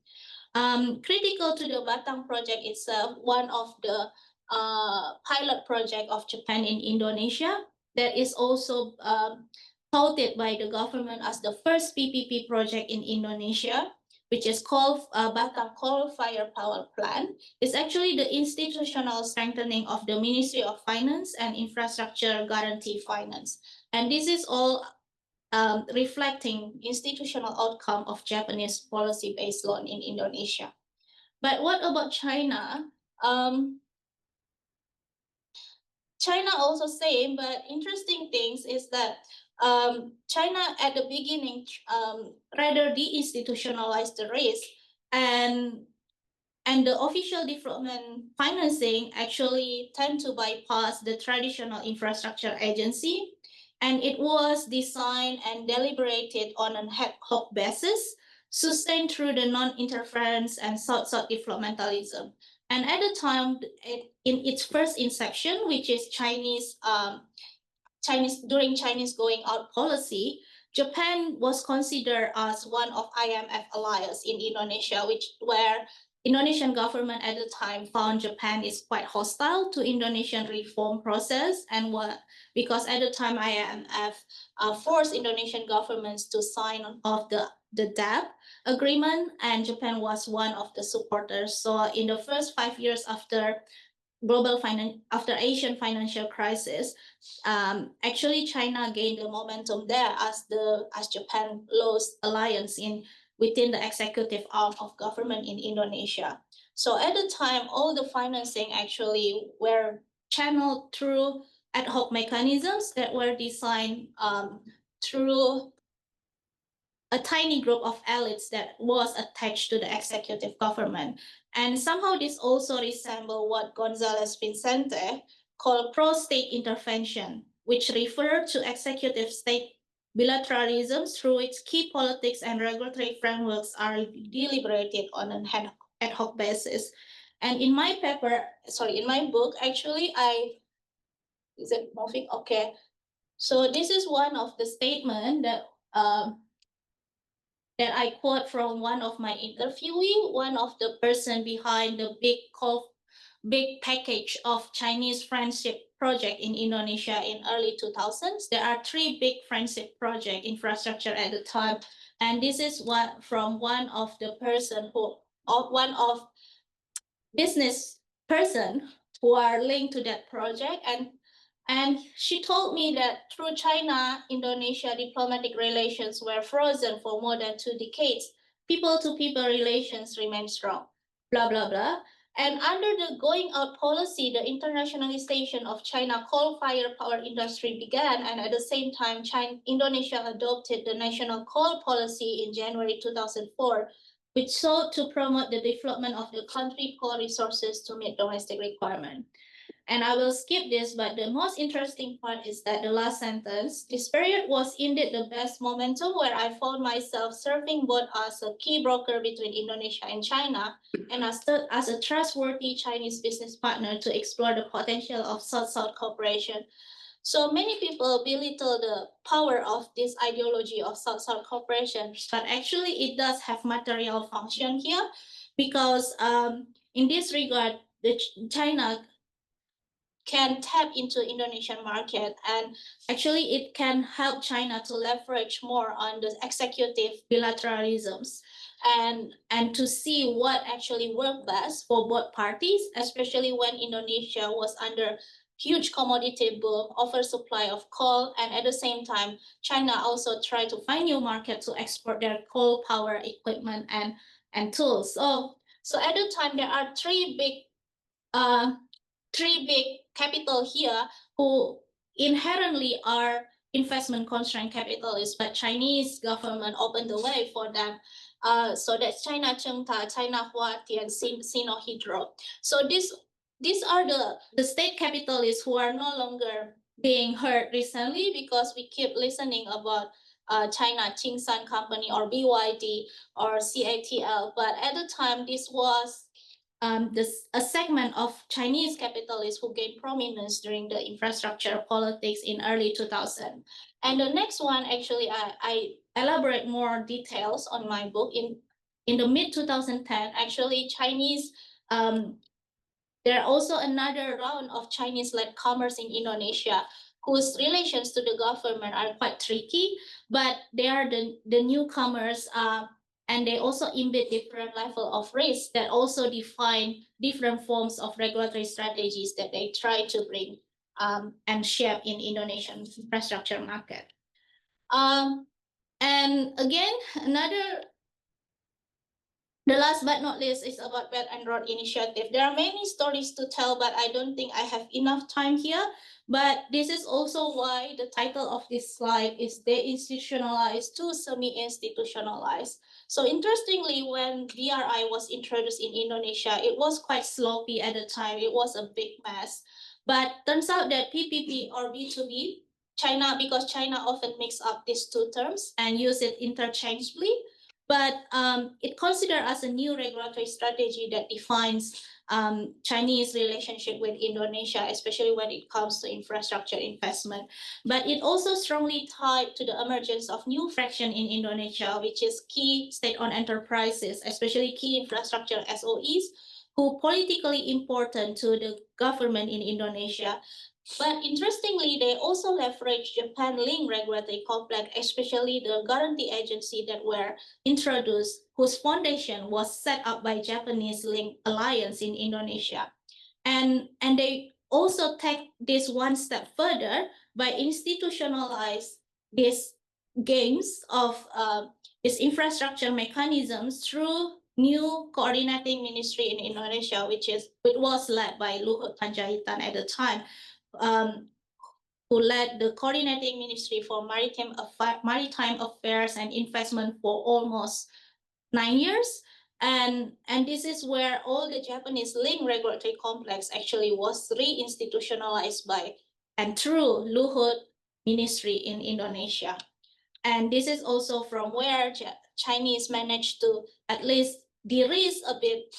Critical to the Batang project itself, one of the pilot project of Japan in Indonesia that is also touted by the government as the first PPP project in Indonesia, which is called Batang Coal-Fired Power Plant, is actually the institutional strengthening of the Ministry of Finance and Infrastructure Guarantee Finance. And this is all reflecting institutional outcome of Japanese policy-based loan in Indonesia. But what about China? China also same, but interesting things is that China at the beginning rather deinstitutionalized the risk, and the official development financing actually tend to bypass the traditional infrastructure agency, and it was designed and deliberated on an ad hoc basis, sustained through the non-interference and South-South developmentalism. And at the time, in its first inception, which is during Chinese going out policy, Japan was considered as one of IMF allies in Indonesia, where Indonesian government at the time found Japan is quite hostile to Indonesian reform process, and because at the time IMF forced Indonesian governments to sign off the debt agreement, and Japan was one of the supporters. So in the first 5 years after after Asian financial crisis, actually China gained the momentum there as Japan lost alliance within the executive arm of government in Indonesia. So at the time, all the financing actually were channeled through ad hoc mechanisms that were designed through a tiny group of elites that was attached to the executive government. And somehow this also resembles what González Vicente called pro-state intervention, which referred to executive state bilateralism through which key politics and regulatory frameworks are deliberated on an ad hoc basis. And in my book, actually, is it moving? Okay. So this is one of the statements that I quote from one of my interviewee, one of the person behind the big package of Chinese friendship project in Indonesia in early 2000s. There are 3 big friendship project infrastructure at the time. And this is from one of the one of business person who are linked to that project. And she told me that through China-Indonesia diplomatic relations were frozen for more than 2 decades. People-to-people relations remain strong, blah, blah, blah. And under the going out policy, the internationalization of China coal-fired power industry began. And at the same time, Indonesia adopted the national coal policy in January 2004, which sought to promote the development of the country coal resources to meet domestic requirements. And I will skip this, but the most interesting part is that the last sentence, this period was indeed the best momentum where I found myself serving both as a key broker between Indonesia and China and as a trustworthy Chinese business partner to explore the potential of South-South cooperation. So many people belittle the power of this ideology of South-South cooperation, but actually it does have material function here because in this regard, China can tap into Indonesian market, and actually it can help China to leverage more on the executive bilateralisms and to see what actually worked best for both parties, especially when Indonesia was under huge commodity boom, oversupply of coal, and at the same time, China also tried to find new market to export their coal power equipment and tools. So at the time, there are three big capital here who inherently are investment constrained capitalists, but Chinese government opened the way for them. So that's China Chengta, China Huati, and Sino Hydro. So these are the state capitalists who are no longer being heard recently because we keep listening about China Tsingshan Company or BYD or CATL. But at the time, this was a segment of Chinese capitalists who gained prominence during the infrastructure politics in early 2000. And the next one, actually, I elaborate more details on my book. In the mid 2010, actually, Chinese, there are also another round of Chinese-led commerce in Indonesia whose relations to the government are quite tricky, but they are the newcomers and they also embed different level of risk that also define different forms of regulatory strategies that they try to bring and shape in Indonesian infrastructure market. And again, the last but not least is about Belt and Road Initiative. There are many stories to tell, but I don't think I have enough time here. But this is also why the title of this slide is deinstitutionalized to semi-institutionalized. So interestingly, when BRI was introduced in Indonesia, it was quite sloppy at the time. It was a big mess. But turns out that PPP or B2B, because China often mix up these two terms and use it interchangeably, but it considered as a new regulatory strategy that defines Chinese relationship with Indonesia, especially when it comes to infrastructure investment. But it also strongly tied to the emergence of new fraction in Indonesia, which is key state-owned enterprises, especially key infrastructure SOEs, who politically important to the government in Indonesia. But interestingly, they also leverage Japan-linked regulatory complex, especially the guarantee agency that were introduced, whose foundation was set up by Japanese-linked alliance in Indonesia. And they also take this one step further by institutionalize these gains of these infrastructure mechanisms through new coordinating ministry in Indonesia, which was led by Luhut Panjaitan at the time, who led the coordinating ministry for maritime affairs and investment for almost 9 years. And this is where all the Japanese link regulatory complex actually was re-institutionalized by and through Luhut Ministry in Indonesia. And this is also from where Chinese managed to at least de-risk a bit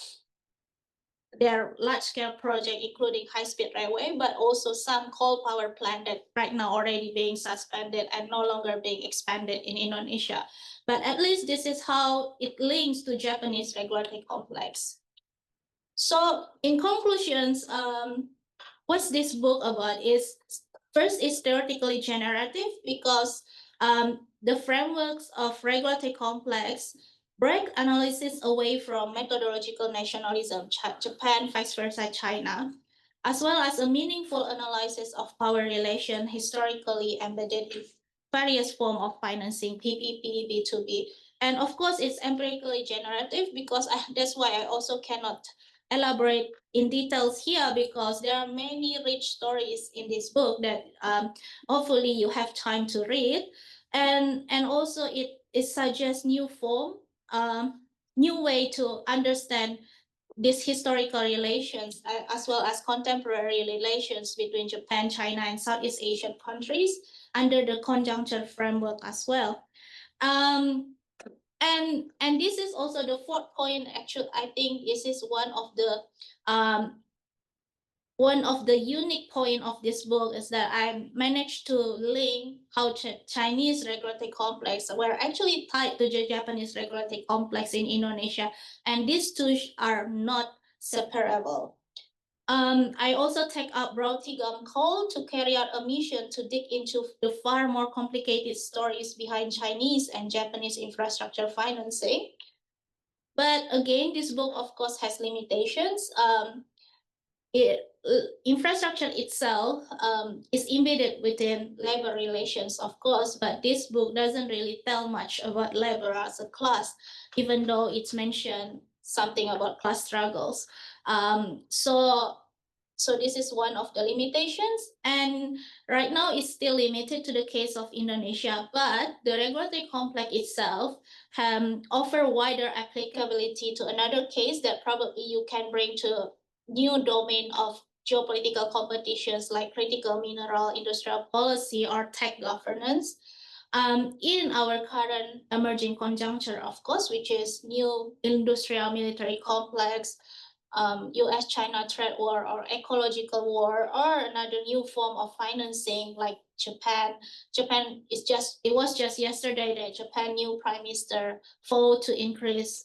their large-scale project, including high-speed railway, but also some coal power plant that right now already being suspended and no longer being expanded in Indonesia. But at least this is how it links to Japanese regulatory complex. So in conclusions, what's this book about is, first, it's theoretically generative because the frameworks of regulatory complex break analysis away from methodological nationalism, Japan, vice versa, China, as well as a meaningful analysis of power relation historically embedded in various forms of financing, PPP, B2B. And of course, it's empirically generative because that's why I also cannot elaborate in details here because there are many rich stories in this book that hopefully you have time to read. And also it suggests new form, new way to understand these historical relations as well as contemporary relations between Japan, China, and Southeast Asian countries under the conjuncture framework as well. And this is also the fourth point. Actually, I think this is one of the unique point of this book is that I managed to link how Chinese regulatory complex were actually tied to the Japanese regulatory complex in Indonesia, and these two are not separable. I also take up Broughtigam Cole to carry out a mission to dig into the far more complicated stories behind Chinese and Japanese infrastructure financing. But again, this book, of course, has limitations. Infrastructure itself is embedded within labor relations, of course, but this book doesn't really tell much about labor as a class, even though it's mentioned something about class struggles. So this is one of the limitations, and right now it's still limited to the case of Indonesia, but the regulatory complex itself offer wider applicability to another case that probably you can bring to new domain of geopolitical competitions like critical mineral industrial policy or tech governance. In our current emerging conjuncture, of course, which is new industrial military complex, US-China trade war or ecological war, or another new form of financing like Japan. It was just yesterday that Japan new prime minister voted to increase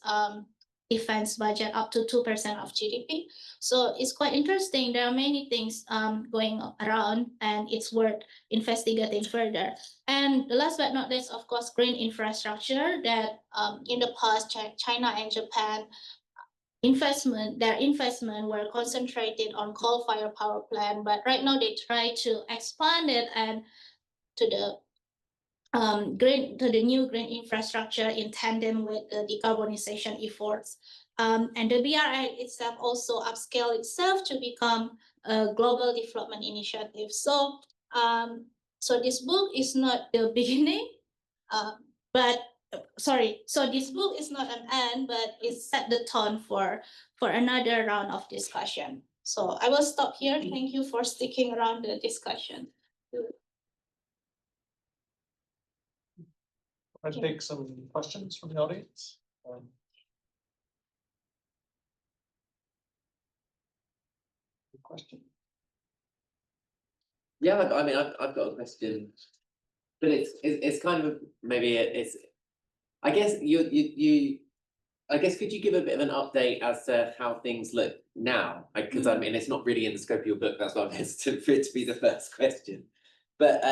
defense budget up to 2% of GDP. So it's quite interesting. There are many things going around, and it's worth investigating further. And last but not least, of course, green infrastructure that in the past, China and Japan their investment were concentrated on coal-fired power plant, but right now they try to expand it and to the new green infrastructure in tandem with the decarbonization efforts. And the BRI itself also upscale itself to become a global development initiative. So this book is not the beginning, so this book is not an end, but it set the tone for another round of discussion. So I will stop here. Thank you for sticking around the discussion. I'll take some questions from the audience. Question? Yeah, I mean, I've got a question, but it's kind of maybe it's. I guess I guess could you give a bit of an update as to how things look now? Because I mean, it's not really in the scope of your book. That's why I'm hesitant for it to be the first question. But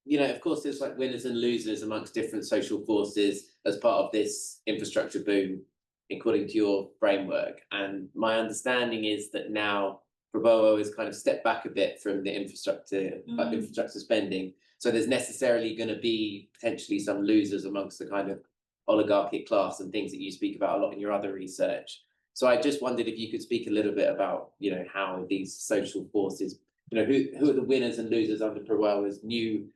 you know, of course, there's like winners and losers amongst different social forces as part of this infrastructure boom, according to your framework. And my understanding is that now, Prabowo has kind of stepped back a bit from the infrastructure spending. So there's necessarily going to be potentially some losers amongst the kind of oligarchic class and things that you speak about a lot in your other research. So I just wondered if you could speak a little bit about, how these social forces, who are the winners and losers under Prabowo's new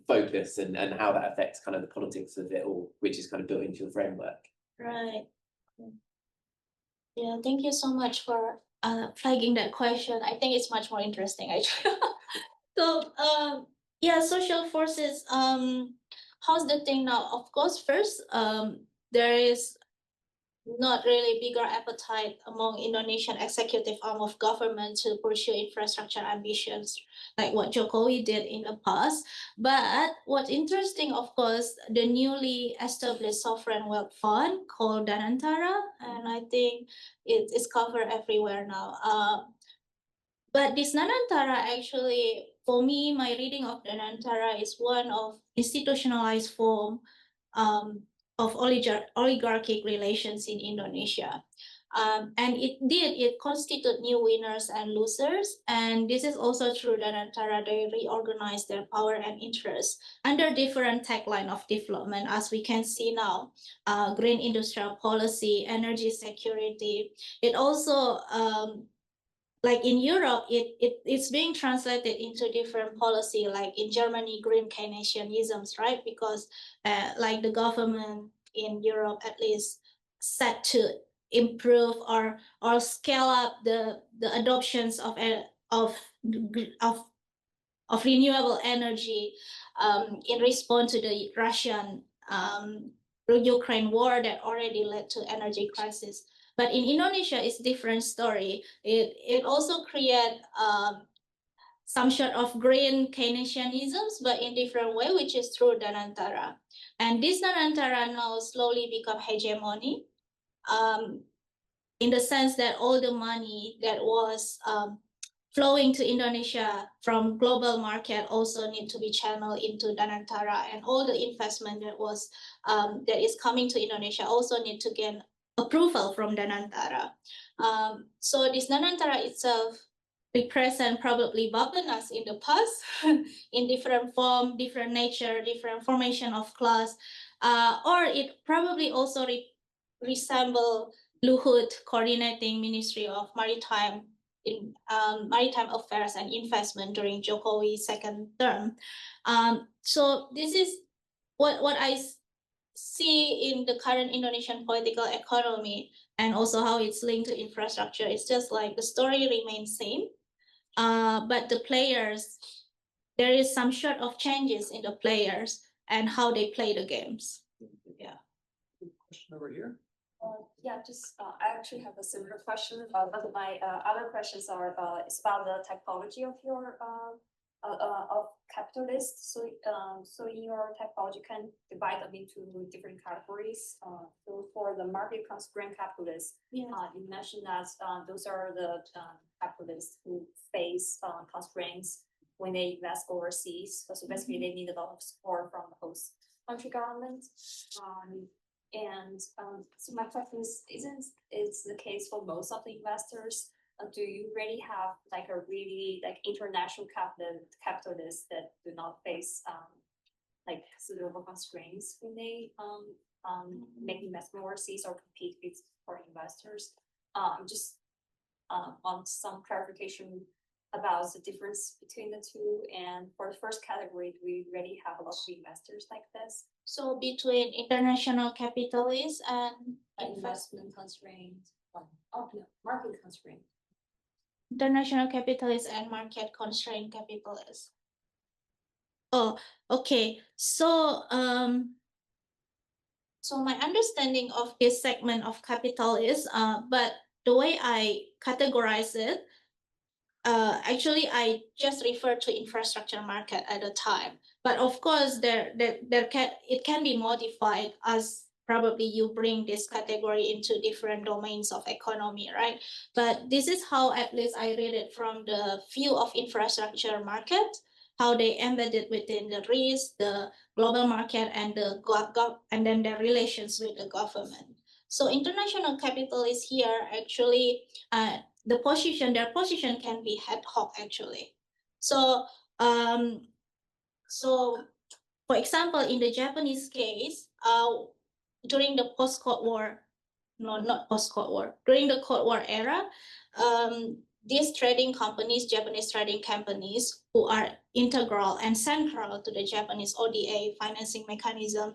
focus and how that affects kind of the politics of it all, which is kind of built into your framework. Right. Yeah, thank you so much for flagging that question. I think it's much more interesting actually. So yeah, social forces, how's the thing now? Of course, first, there is not really bigger appetite among Indonesian executive arm of government to pursue infrastructure ambitions like what Jokowi did in the past. But what's interesting, of course, the newly established sovereign wealth fund called Danantara, and I think it is covered everywhere now. But this Danantara actually, for me, my reading of Danantara is one of institutionalized form of oligarchic relations in Indonesia. And it constitute new winners and losers. And this is also through Danantara, they reorganize their power and interests under different tagline of development, as we can see now, green industrial policy, energy security. It also, like in Europe, it's being translated into different policy, like in Germany, green Keynesianisms, right? Because like the government in Europe, at least, set to improve or scale up the adoptions of renewable energy in response to the Russian Ukraine war that already led to energy crisis. But in Indonesia, it's different story. It also create some sort of green Keynesianisms, but in different way, which is through Danantara. And this Danantara now slowly become hegemony, in the sense that all the money that was flowing to Indonesia from global market also need to be channeled into Danantara, and all the investment that is coming to Indonesia also need to gain approval from Danantara. So this Danantara itself represent probably Bapenas in the past in different form, different nature, different formation of class, or it probably also resemble Luhut coordinating Ministry of Maritime Affairs and Investment during Jokowi's second term. So this is what I see in the current Indonesian political economy, and also how it's linked to infrastructure. It's just like the story remains same, but the players, there is some sort of changes in the players and how they play the games. Yeah. Question over here. Yeah, I actually have a similar question, but my other questions are it's about the typology of your of capitalists. So in your typology, you can divide them into different categories. So for the market constrained capitalists, you mentioned that those are the capitalists who face constraints when they invest overseas. So basically, they need a lot of support from the host country government. So my question is the case for most of the investors? Do you really have like a really like international capitalists that do not face like considerable constraints when they make investment overseas or compete with foreign investors? Just want some clarification about the difference between the two. And for the first category, do we really have a lot of investors like this? So between international capitalists and Investment constraints, market constraint. International capitalists and market constrained capitalists. Oh, okay. So so my understanding of this segment of capital is, but the way I categorize it, actually I just refer to infrastructure market at the time. But of course, it can be modified as probably you bring this category into different domains of economy, right? But this is how at least I read it from the view of infrastructure market, how they embedded within the risk, the global market, and then their relations with the government. So international capitalists here actually, their position can be ad hoc actually. So for example, in the Japanese case, during the post-Cold War, no, not post-Cold War, during the Cold War era, these trading companies, Japanese trading companies, who are integral and central to the Japanese ODA financing mechanism,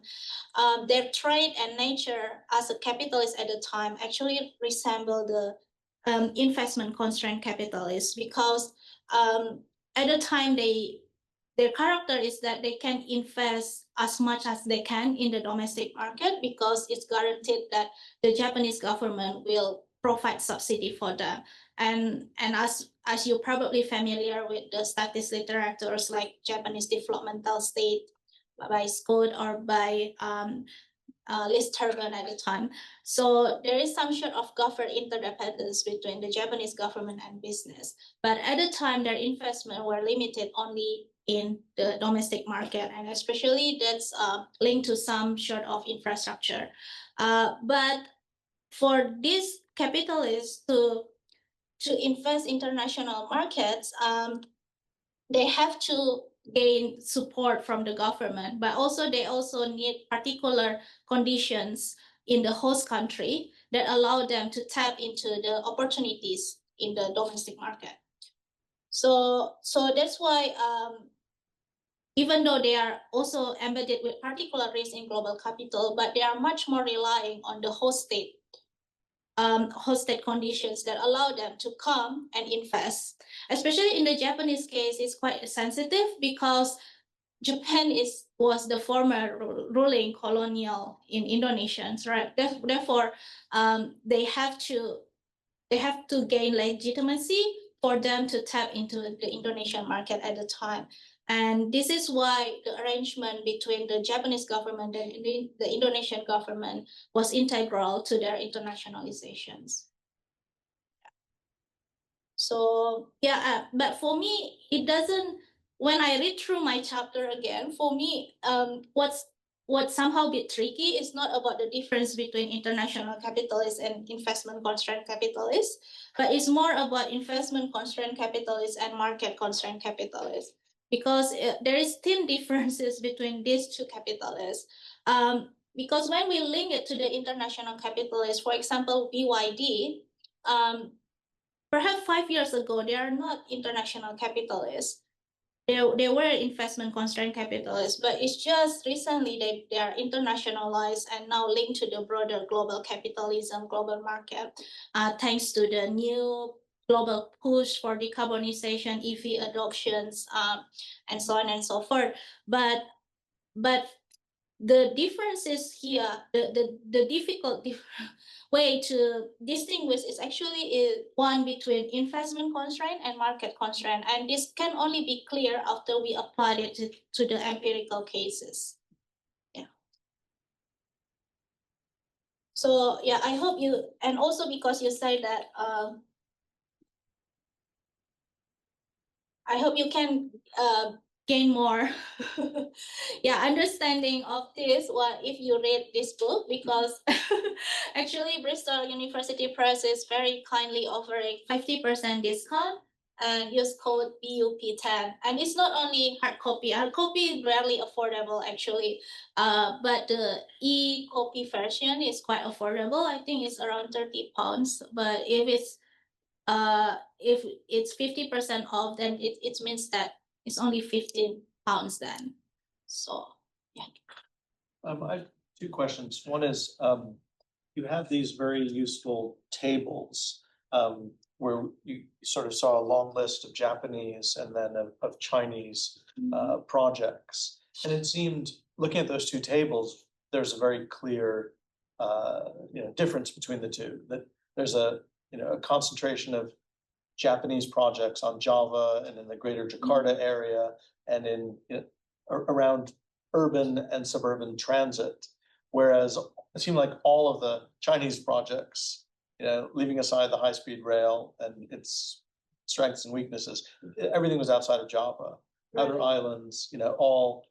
their trade and nature as a capitalist at the time actually resemble the investment constrained capitalists, because at the time their character is that they can invest as much as they can in the domestic market because it's guaranteed that the Japanese government will provide subsidy for them. And as you're probably familiar with the status literatures like Japanese developmental state by Scott or by Liz Turban at the time. So there is some sort of government interdependence between the Japanese government and business. But at the time, their investment were limited only in the domestic market, and especially that's linked to some sort of infrastructure. But for these capitalists to invest international markets, they have to gain support from the government, but also they also need particular conditions in the host country that allow them to tap into the opportunities in the domestic market. So that's why even though they are also embedded with particular risk in global capital, but they are much more relying on the host state conditions that allow them to come and invest. Especially in the Japanese case, it's quite sensitive because Japan was the former ruling colonial in Indonesia, right? Therefore, they have to gain legitimacy for them to tap into the Indonesian market at the time. And this is why the arrangement between the Japanese government and the Indonesian government was integral to their internationalizations. So yeah, but for me, it doesn't, when I read through my chapter again, for me, what's somehow a bit tricky is not about the difference between international capitalists and investment constrained capitalists, but it's more about investment constrained capitalists and market constrained capitalists, because there is thin differences between these two capitalists. Because when we link it to the international capitalists, for example, BYD, perhaps 5 years ago, they are not international capitalists. They were investment constrained capitalists, but it's just recently they are internationalized and now linked to the broader global capitalism, global market, thanks to the new global push for decarbonization, EV adoptions, and so on and so forth. But the difference is here, the difficult way to distinguish is actually one between investment constraint and market constraint. And this can only be clear after we apply it to the empirical cases. Yeah. So yeah, I hope you, and also because you say that, I hope you can gain more understanding of this if you read this book, because actually Bristol University Press is very kindly offering 50% discount and use code BUP10. And it's not only hard copy is rarely affordable actually, but the e-copy version is quite affordable. I think it's around £30, but if it's 50% off, then it means that it's only £15 then. So yeah. I have two questions. One is, you have these very useful tables where you sort of saw a long list of Japanese and then of Chinese projects. And it seemed, looking at those two tables, there's a very clear difference between the two. That there's a concentration of Japanese projects on Java and in the greater Jakarta area and in around urban and suburban transit, whereas it seemed like all of the Chinese projects, leaving aside the high-speed rail and its strengths and weaknesses, everything was outside of Java, outer islands, all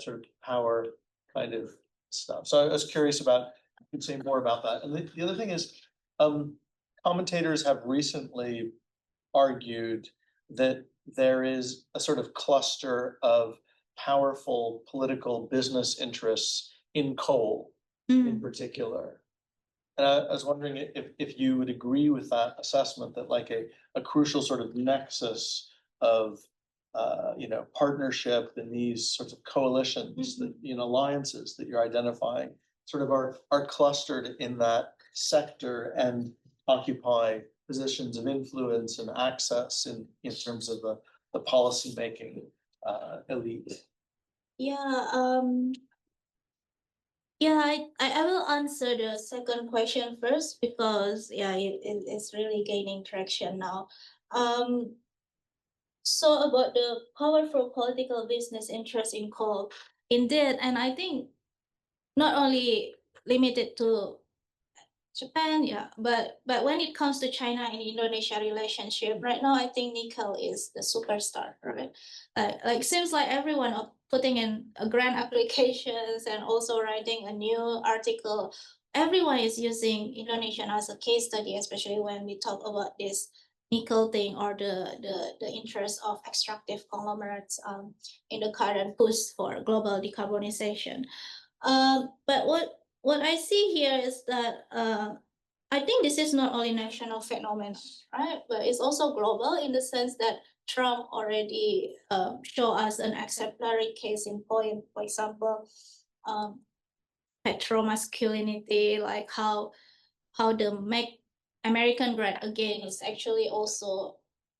sort of power kind of stuff. So I was curious about, you could say more about that. And the other thing is, commentators have recently argued that there is a sort of cluster of powerful political business interests in coal in particular. And I was wondering if you would agree with that assessment, that like a crucial sort of nexus of partnership and these sorts of coalitions, that alliances that you're identifying sort of are clustered in that sector and occupy positions of influence and access in terms of the policy making elite. I will answer the second question first, because it's really gaining traction now. So about the powerful political business interest in coal, indeed, and I think not only limited to Japan, but when it comes to China and Indonesia relationship, right now I think nickel is the superstar, right? Like seems like everyone are putting in grant applications and also writing a new article. Everyone is using Indonesia as a case study, especially when we talk about this nickel thing, or the interest of extractive conglomerates in the current push for global decarbonization. But what I see here is that I think this is not only national phenomenon, right? But it's also global, in the sense that Trump already show us an exemplary case in point. For example, petromasculinity, like how the Make American Great Again is actually also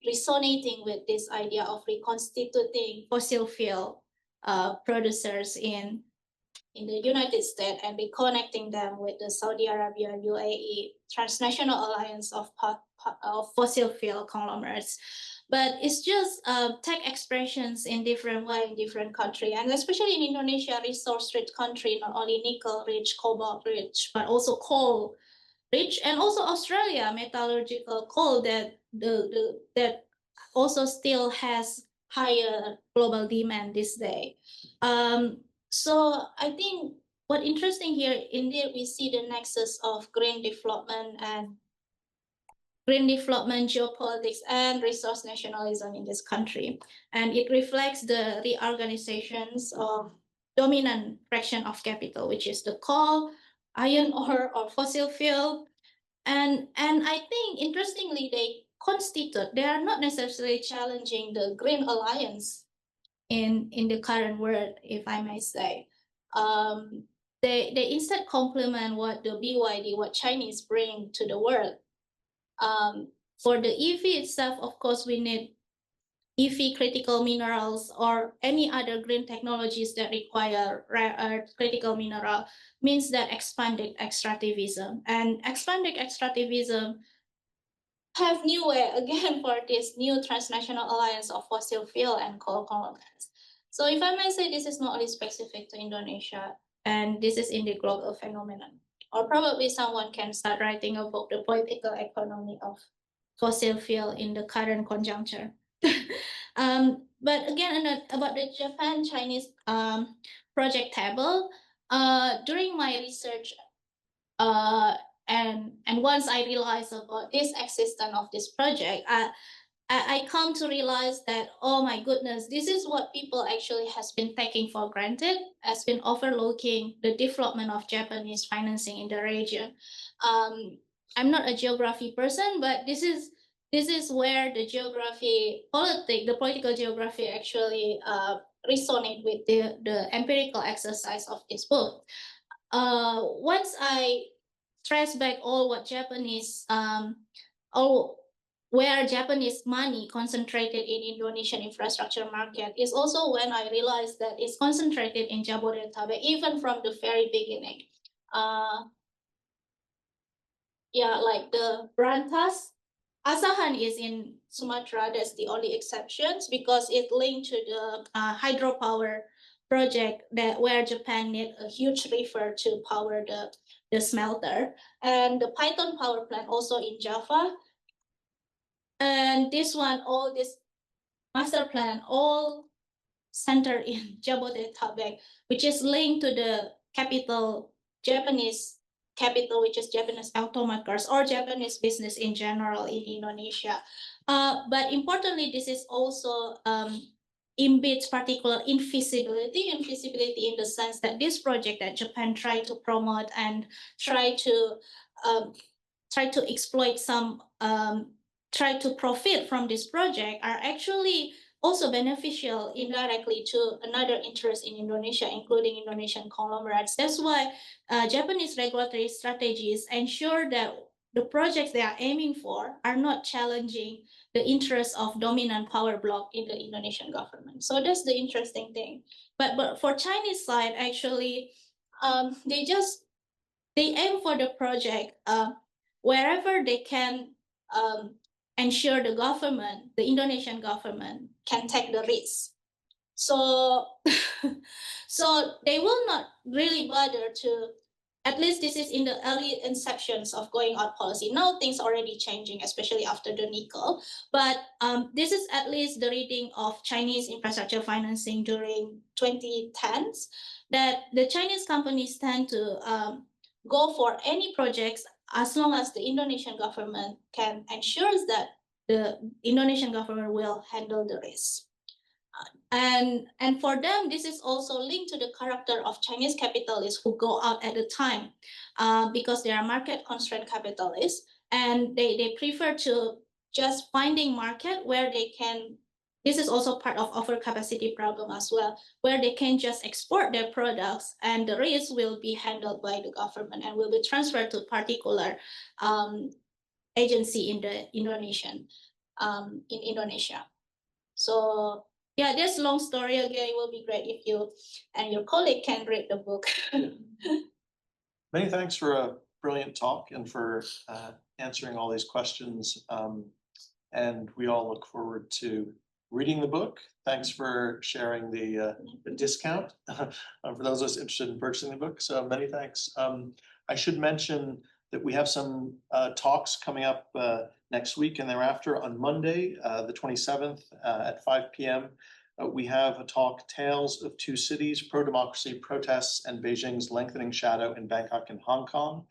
resonating with this idea of reconstituting fossil fuel producers in the United States and reconnecting them with the Saudi Arabia, UAE, transnational alliance of fossil fuel conglomerates. But it's just tech expressions in different way in different country, and especially in Indonesia, resource-rich country, not only nickel-rich, cobalt-rich, but also coal-rich, and also Australia, metallurgical coal that that also still has higher global demand this day. So I think what interesting here, indeed, we see the nexus of green development, geopolitics, and resource nationalism in this country. And it reflects the reorganizations of dominant fraction of capital, which is the coal, iron ore, or fossil fuel. And I think, interestingly, they are not necessarily challenging the Green Alliance in the current world, if I may say. They instead complement what the BYD, what Chinese bring to the world. For the EV itself, of course, we need EV critical minerals or any other green technologies that require rare earth critical mineral, means that expanded extractivism. And expanded extractivism have new way again for this new transnational alliance of fossil fuel and coal conglomerates. So if I may say, this is not only specific to Indonesia, and this is in the global phenomenon. Or probably someone can start writing a book, The Political Economy of Fossil Fuel in the Current Conjuncture. But again, about the Japan-Chinese project table, during my research, and once I realized about this existence of this project, I come to realize that, oh my goodness, this is what people actually has been taking for granted, has been overlooking the development of Japanese financing in the region. I'm not a geography person, but this is where the the political geography actually resonate with the empirical exercise of this book. Once I trace back all what Japanese, where Japanese money concentrated in Indonesian infrastructure market, is also when I realized that it's concentrated in Jabodetabek, even from the very beginning. Like the Brantas, Asahan is in Sumatra. That's the only exceptions, because it linked to the hydropower project where Japan need a huge river to power the smelter, and the Python power plant also in Java. And this one, all this master plan, all centered in Jabodetabek, which is linked to the capital, Japanese capital, which is Japanese automakers or Japanese business in general in Indonesia. But importantly, this is also embeds particular invisibility in the sense that this project that Japan tried to promote and try to exploit some, try to profit from this project are actually also beneficial indirectly to another interest in Indonesia, including Indonesian conglomerates. That's why Japanese regulatory strategies ensure that the projects they are aiming for are not challenging the interests of dominant power bloc in the Indonesian government. So that's the interesting thing. But for Chinese side, actually, they aim for the project wherever they can ensure the government, the Indonesian government, can take the risk. So, so they will not really bother to. At least this is in the early inceptions of going out policy. Now things already changing, especially after the nickel. But this is at least the reading of Chinese infrastructure financing during 2010s, that the Chinese companies tend to go for any projects as long as the Indonesian government can ensure that the Indonesian government will handle the risk. And for them, this is also linked to the character of Chinese capitalists who go out at the time because they are market constrained capitalists, and they prefer to just finding market where they can. This is also part of overcapacity problem as well, where they can just export their products and the risk will be handled by the government and will be transferred to particular agency in the Indonesian in Indonesia. So yeah, this long story again. It will be great if you and your colleague can read the book. Many thanks for a brilliant talk and for answering all these questions. And we all look forward to reading the book. Thanks for sharing the discount for those of us interested in purchasing the book. So many thanks. I should mention that we have some talks coming up next week and thereafter. On Monday, the 27th at 5 p.m. We have a talk, Tales of Two Cities, Pro-Democracy Protests and Beijing's Lengthening Shadow in Bangkok and Hong Kong,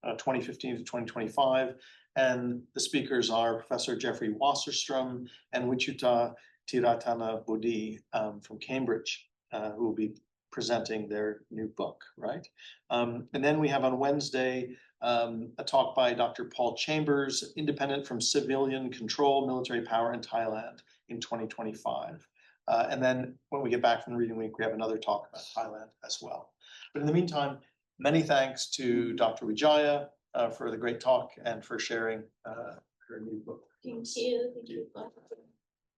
2015 to 2025. And the speakers are Professor Jeffrey Wasserstrom and Wichuta Tiratana Bodhi from Cambridge, who will be presenting their new book, right? And then we have on Wednesday a talk by Dr. Paul Chambers, Independent from Civilian Control, Military Power in Thailand in 2025. And then when we get back from the reading week, we have another talk about Thailand as well. But in the meantime, many thanks to Dr. Wijaya for the great talk and for sharing her new book. Thank you. Thank you.